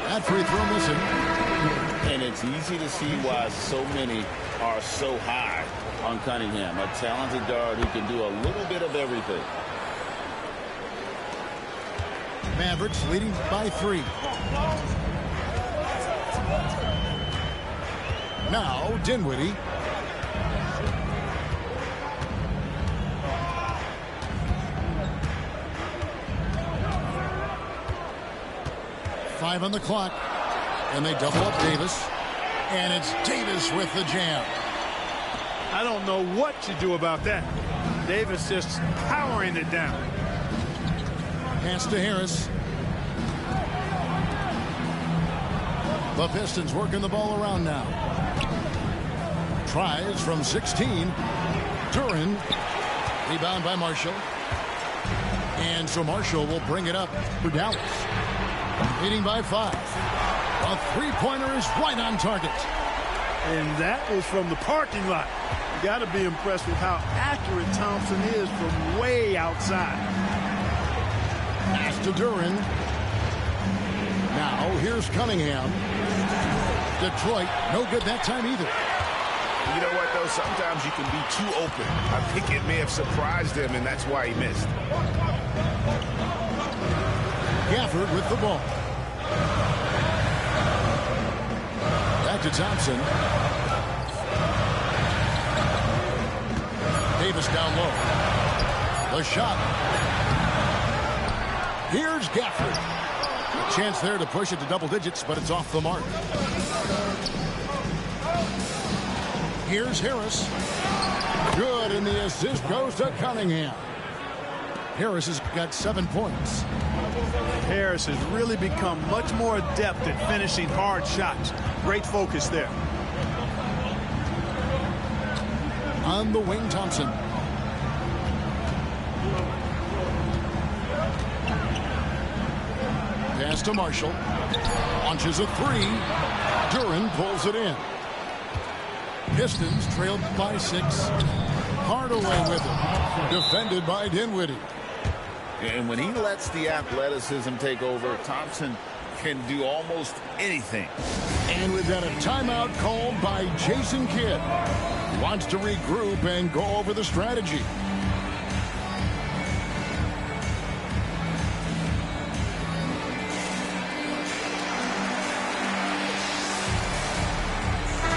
That free throw missing. And it's easy to see why so many are so high on Cunningham, a talented guard who can do a little bit of everything. Mavericks leading by 3. Now Dinwiddie. 5 on the clock. And they double up Davis. And it's Davis with the jam. I don't know what you do about that. Davis just powering it down. Pass to Harris. The Pistons working the ball around now. Tries from 16. Duren. Rebound by Marshall. And so Marshall will bring it up for Dallas. Leading by 5. A three-pointer is right on target. And that was from the parking lot. You got to be impressed with how accurate Thompson is from way outside. Pass to Duren. Now here's Cunningham. Detroit, no good that time either. You know what, though? Sometimes you can be too open. I think it may have surprised him, and that's why he missed. Gafford with the ball. Back to Thompson. Davis down low. The shot. Here's Gafford. A chance there to push it to double digits, but it's off the mark. Here's Harris. Good, and the assist goes to Cunningham. Harris has got 7 points. Harris has really become much more adept at finishing hard shots. Great focus there. On the wing, Thompson. Pass to Marshall. Launches a 3. Duren pulls it in. Pistons trailed by 6. Hardaway with it. Defended by Dinwiddie. And when he lets the athleticism take over, Thompson can do almost anything. And we've got a timeout called by Jason Kidd. He wants to regroup and go over the strategy.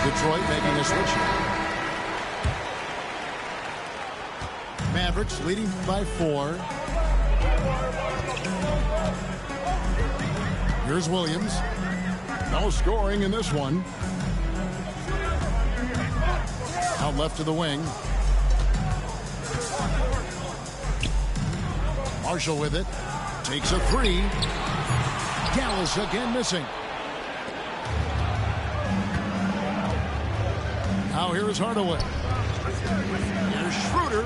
Detroit making a switch here. Mavericks leading by 4. Here's Williams. No scoring in this one. Out left to the wing. Marshall with it. Takes a 3. Dallas again missing. Now here is Hardaway. Here's Schroeder.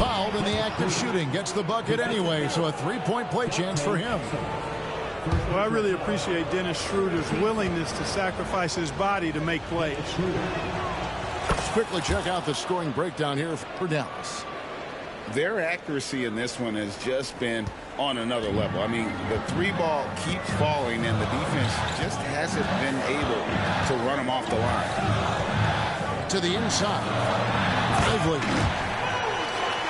Fouled in the act of shooting. Gets the bucket anyway, so a 3-point play chance for him. Well, I really appreciate Dennis Schroeder's willingness to sacrifice his body to make plays. Let's quickly check out the scoring breakdown here for Dallas. Their accuracy in this one has just been on another level. I mean, the 3-ball keeps falling, and the defense just hasn't been able to run them off the line. To the inside. Lively.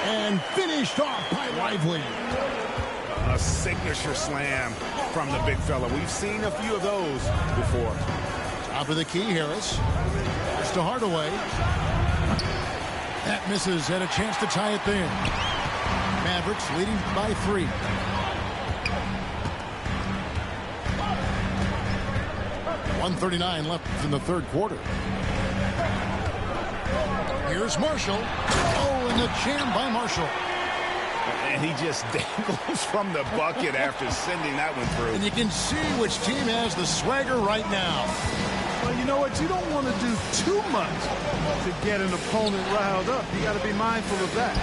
And finished off by Lively. A signature slam from the big fella. We've seen a few of those before. Top of the key, Harris. It's to Hardaway. That misses. Had a chance to tie it there. Mavericks leading by 3. .139 left in the third quarter. Here's Marshall. Oh, and the jam by Marshall. And he just dangles from the bucket after sending that one through. And you can see which team has the swagger right now. Well, you know what? You don't want to do too much to get an opponent riled up. You got to be mindful of that.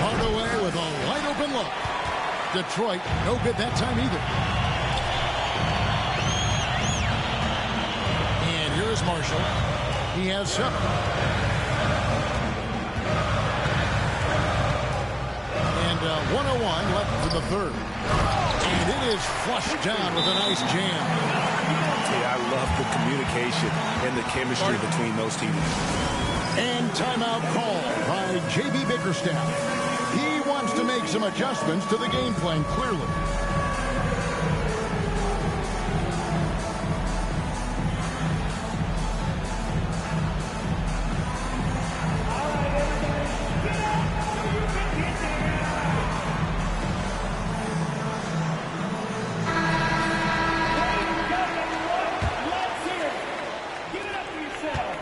Hardaway with a wide open look. Detroit, no good that time either. And here's Marshall. He has 7. And 101 left for the third. And it is flushed down with a nice jam. Yeah, I love the communication and the chemistry between those teams. And timeout called by J.B. Bickerstaff. He wants to make some adjustments to the game plan, clearly.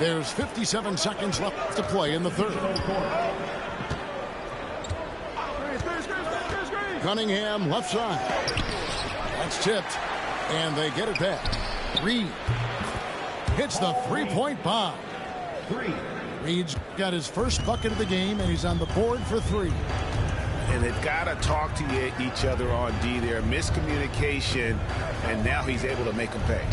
There's 57 seconds left to play in the third. Cunningham left side. That's tipped. And they get it back. Reed hits the three-point bomb. Reed's got his first bucket of the game, and he's on the board for 3. And they've got to talk to each other on D there. Miscommunication, and now he's able to make them pay.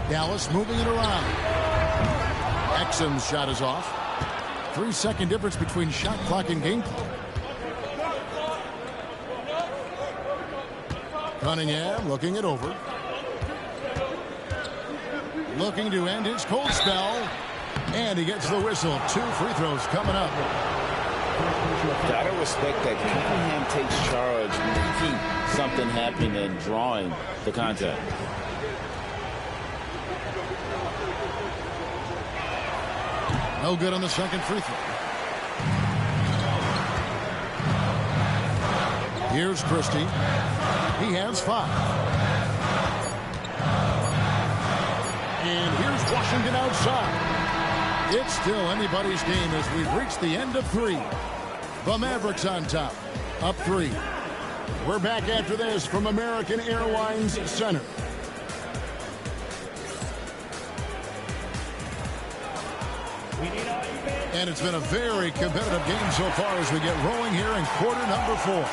Dallas moving it around. Exum's shot is off. 3-second difference between shot clock and game clock. Cunningham looking it over. Looking to end his cold spell. And he gets the whistle. 2 free throws coming up. Gotta respect that Cunningham takes charge, making something happen and drawing the contact. No good on the second free throw. Here's Christie. He has 5. And here's Washington outside. It's still anybody's game as we've reached the end of 3. The Mavericks on top, up 3. We're back after this from American Airlines Center. And it's been a very competitive game so far as we get rolling here in quarter number 4.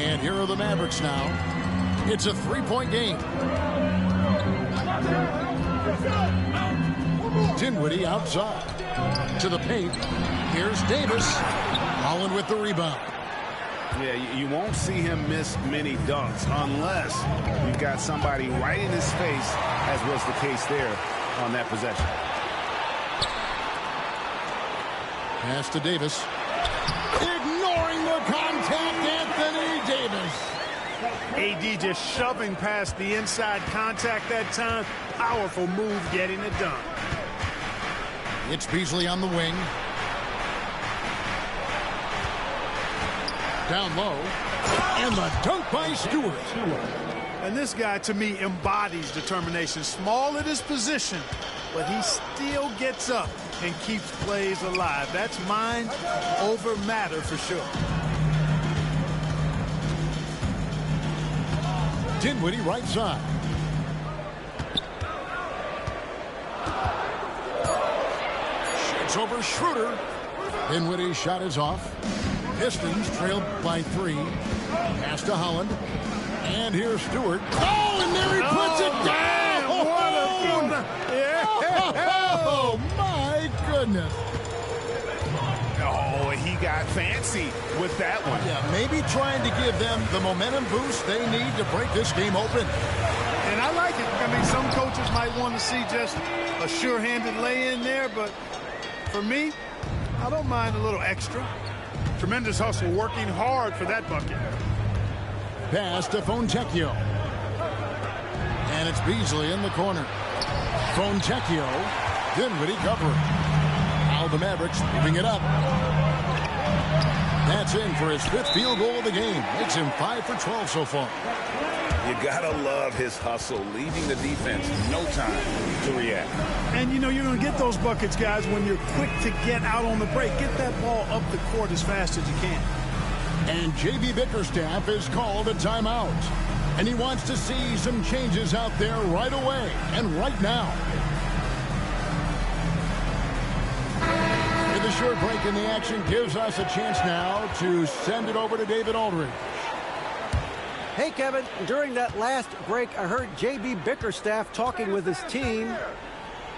And here are the Mavericks now. It's a 3-point game. Dinwiddie outside. To the paint. Here's Davis. Holland with the rebound. Yeah, you won't see him miss many dunks unless you've got somebody right in his face, as was the case there on that possession. Pass to Davis. Ignoring the contact, Anthony Davis. AD just shoving past the inside contact that time. Powerful move getting it done. It's Beasley on the wing. Down low. And the dunk by Stewart. And this guy, to me, embodies determination. Small at his position, but he still gets up and keeps plays alive. That's mind over matter for sure. Dinwiddie right side. Shoots over Schroeder. Dinwiddie's shot is off. Pistons trailed by 3. Pass to Holland. And here's Stewart. Oh, and there he puts it down! Oh, my goodness. Oh, he got fancy with that one. Yeah, maybe trying to give them the momentum boost they need to break this game open. And I like it. I mean, some coaches might want to see just a sure-handed lay-in there, but for me, I don't mind a little extra. Tremendous hustle, working hard for that bucket. Pass to Fontecchio. And it's Beasley in the corner. Fontecchio. Dinwiddie covering. Now the Mavericks moving it up. That's in for his 5th field goal of the game. Makes him 5 for 12 so far. You gotta love his hustle, leaving the defense no time to react. And you know you're going to get those buckets, guys, when you're quick to get out on the break. Get that ball up the court as fast as you can. And J.B. Bickerstaff is called a timeout. And he wants to see some changes out there right away and right now. And the short break in the action gives us a chance now to send it over to David Aldridge. Hey, Kevin, during that last break, I heard J.B. Bickerstaff talking with his team.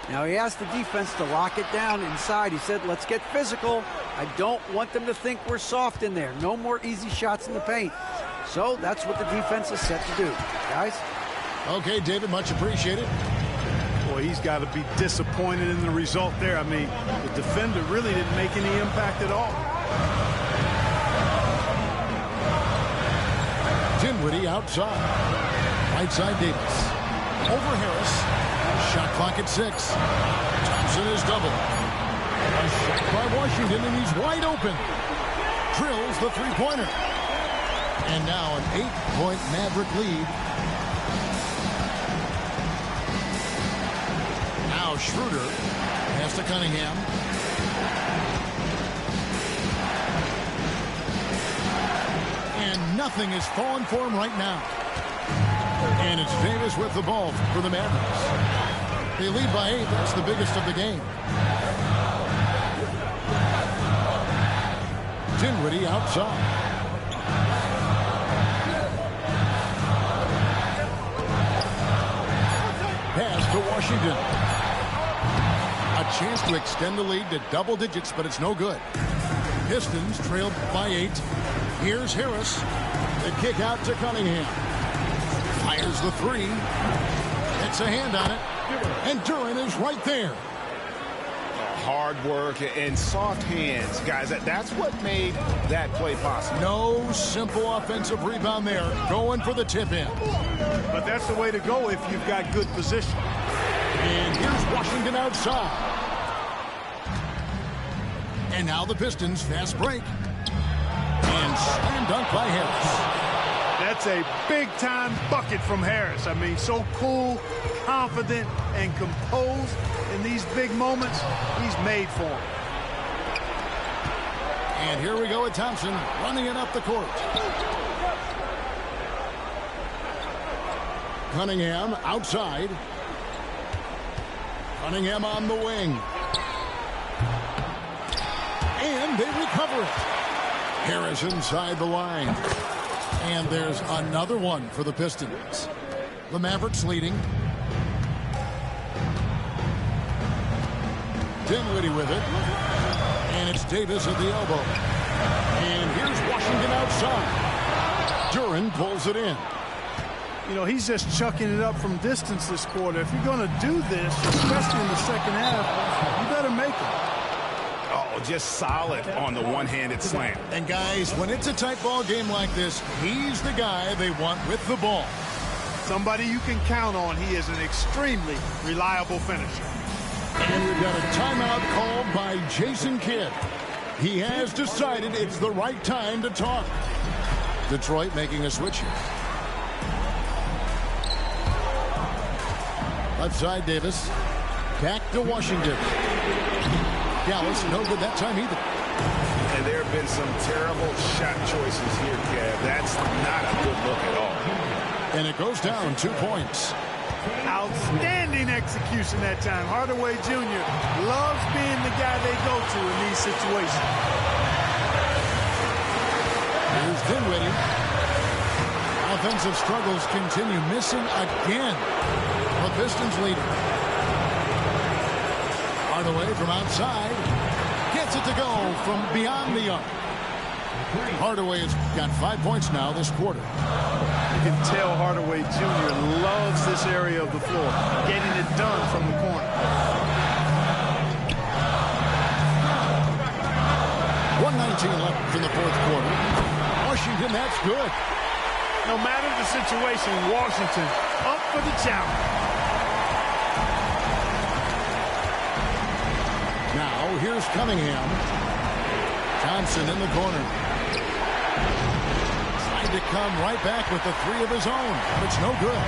Now, he asked the defense to lock it down inside. He said, let's get physical. I don't want them to think we're soft in there. No more easy shots in the paint. So that's what the defense is set to do. Guys? Okay, David, much appreciated. Boy, he's got to be disappointed in the result there. I mean, the defender really didn't make any impact at all. Dinwiddie outside. Right side Davis. Over Harris. Shot clock at 6. Thompson is double. A shot by Washington, and he's wide open. Drills the three-pointer. And now an 8-point Maverick lead. Now Schroeder pass to Cunningham. And nothing is falling for him right now. And it's Davis with the ball for the Mavericks. They lead by 8. That's the biggest of the game. Dinwiddie outside. Pass to Washington. A chance to extend the lead to double digits, but it's no good. Pistons trailed by 8. Here's Harris. The kick out to Cunningham. Fires the 3. Gets a hand on it. And Duren is right there. Hard work and soft hands, guys. That's what made that play possible. No simple offensive rebound there. Going for the tip-in. But that's the way to go if you've got good position. And here's Washington outside. And now the Pistons fast break. And slam dunk by Harris. That's a big-time bucket from Harris. I mean, so cool, confident, and composed in these big moments. He's made for him. And here we go with Thompson running it up the court. Cunningham outside. Cunningham on the wing. And they recover it. Harris inside the line. And there's another one for the Pistons. The Mavericks leading. Dinwiddie with it. And it's Davis at the elbow. And here's Washington outside. Duren pulls it in. You know, he's just chucking it up from distance this quarter. If you're going to do this, especially in the second half, you better make it. Oh, just solid on the one-handed slam. And guys, when it's a tight ball game like this, he's the guy they want with the ball. Somebody you can count on. He is an extremely reliable finisher. And we've got a timeout called by Jason Kidd. He has decided it's the right time to talk. Detroit making a switch here. Left side, Davis. Back to Washington. Dallas, no good that time either. And there have been some terrible shot choices here, Kev. That's not a good look at all. And it goes down 2 points. Outstanding execution that time. Hardaway Jr. loves being the guy they go to in these situations. Here's Dinwiddie. Offensive struggles continue. Missing again. The Pistons leading. Hardaway from outside. Gets it to go from beyond the arc. Hardaway has got 5 points now this quarter. You can tell Hardaway Jr. loves this area of the floor, getting it done from the corner. 1:19 left in the fourth quarter. Washington, that's good. No matter the situation, Washington up for the challenge. Now, here's Cunningham. Thompson in the corner. Tried to come right back with the 3 of his own, but it's no good.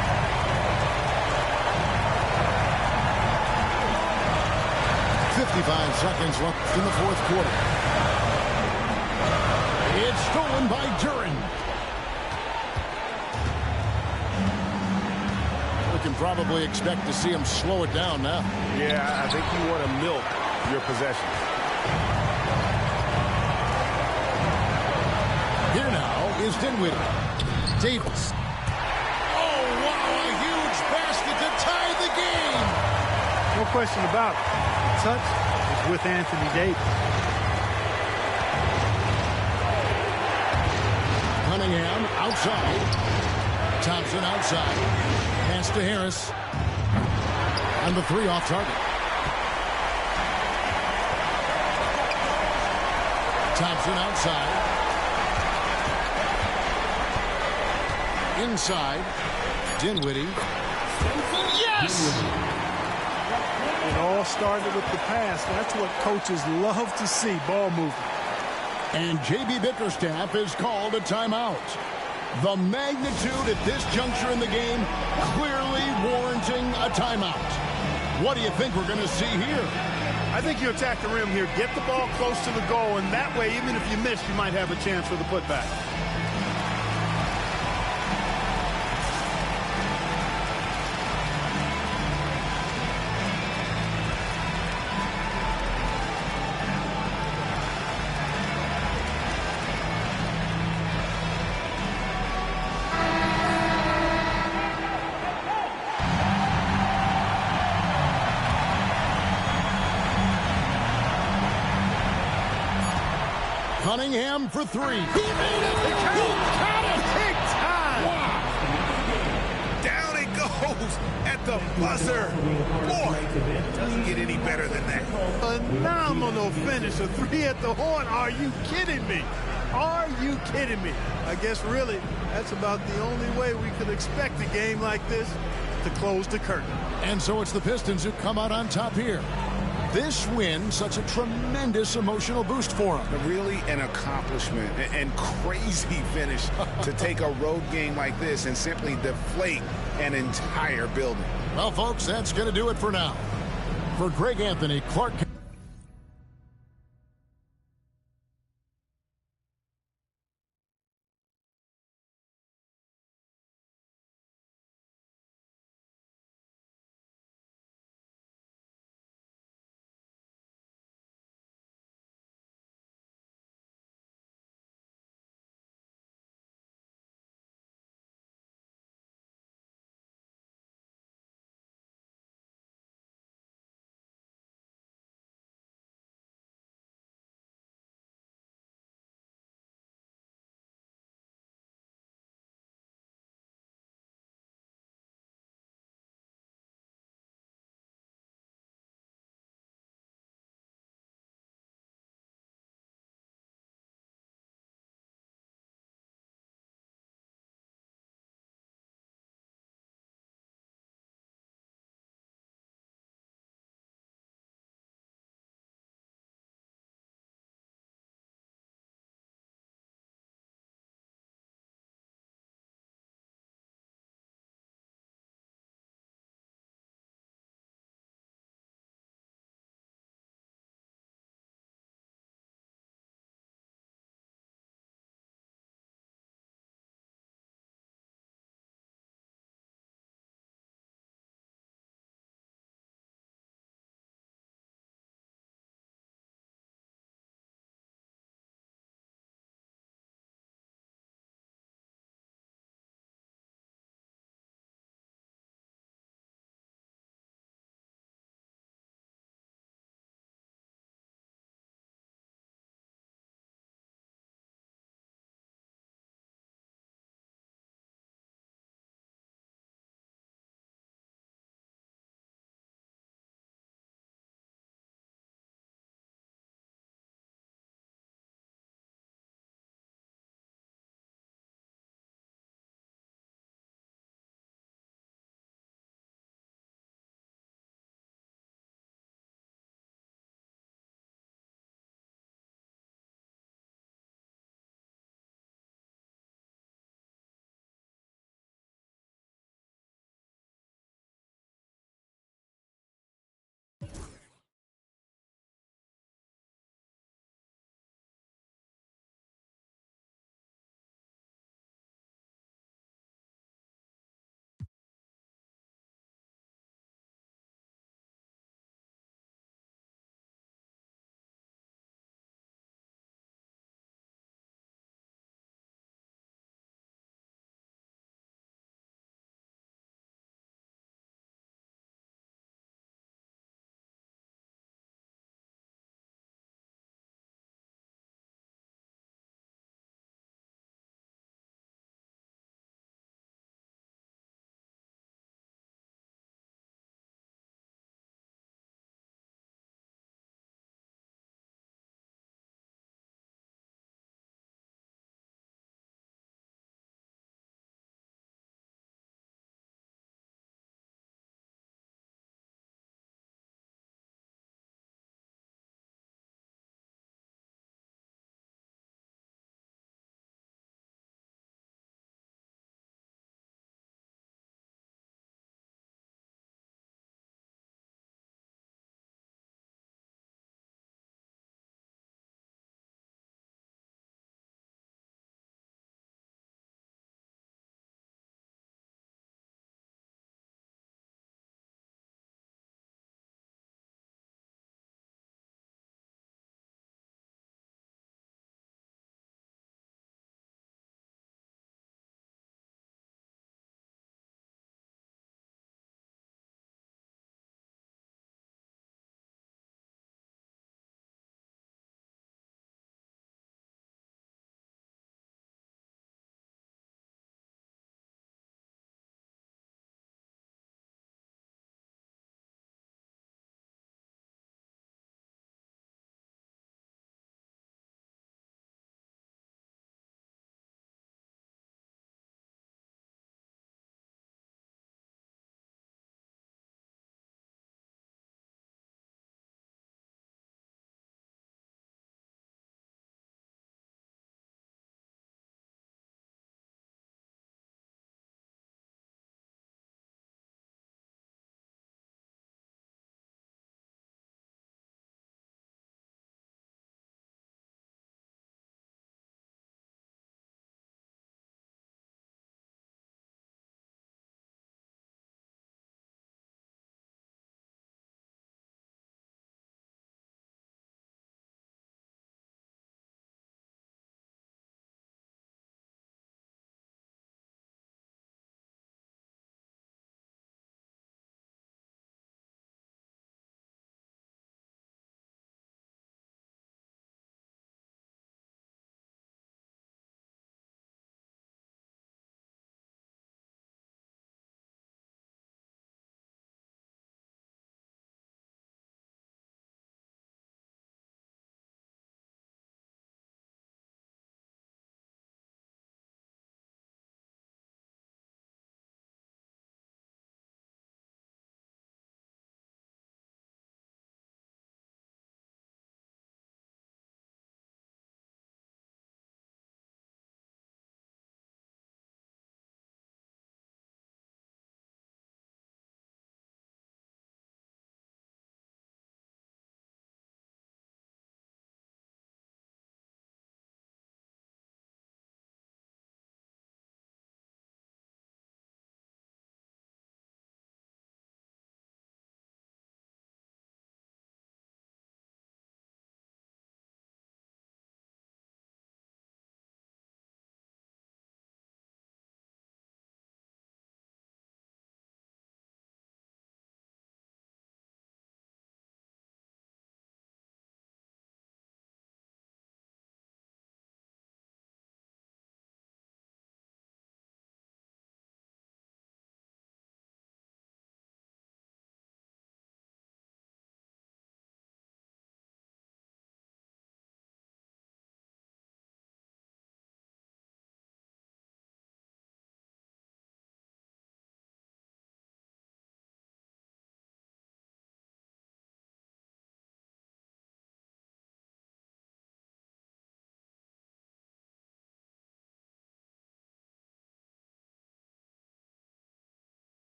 .55 seconds left in the fourth quarter. It's stolen by Duren. We can probably expect to see him slow it down now. Yeah, I think you want to milk your possession. Here now is Dinwiddie. Davis. Oh, wow, a huge basket to tie the game. No question about it. The touch is with Anthony Davis. Cunningham outside. Thompson outside. Pass to Harris. And the 3 off target. Thompson outside. Inside. Dinwiddie. Yes! It all started with the pass. That's what coaches love to see, ball movement. And J.B. Bickerstaff is called a timeout. The magnitude at this juncture in the game clearly warranting a timeout. What do you think we're going to see here? I think you attack the rim here, get the ball close to the goal, and that way, even if you miss, you might have a chance for the putback. Cunningham for three. He made it! He got it! Big time! Wow! Down it goes at the buzzer. Boy, doesn't get any better than that. Phenomenal finish. A three at the horn. Are you kidding me? Are you kidding me? I guess really that's about the only way we could expect a game like this to close the curtain. And so it's the Pistons who come out on top here. This win, such a tremendous emotional boost for them. Really an accomplishment and crazy finish to take a road game like this and simply deflate an entire building. Well, folks, that's going to do it for now. For Greg Anthony, Clark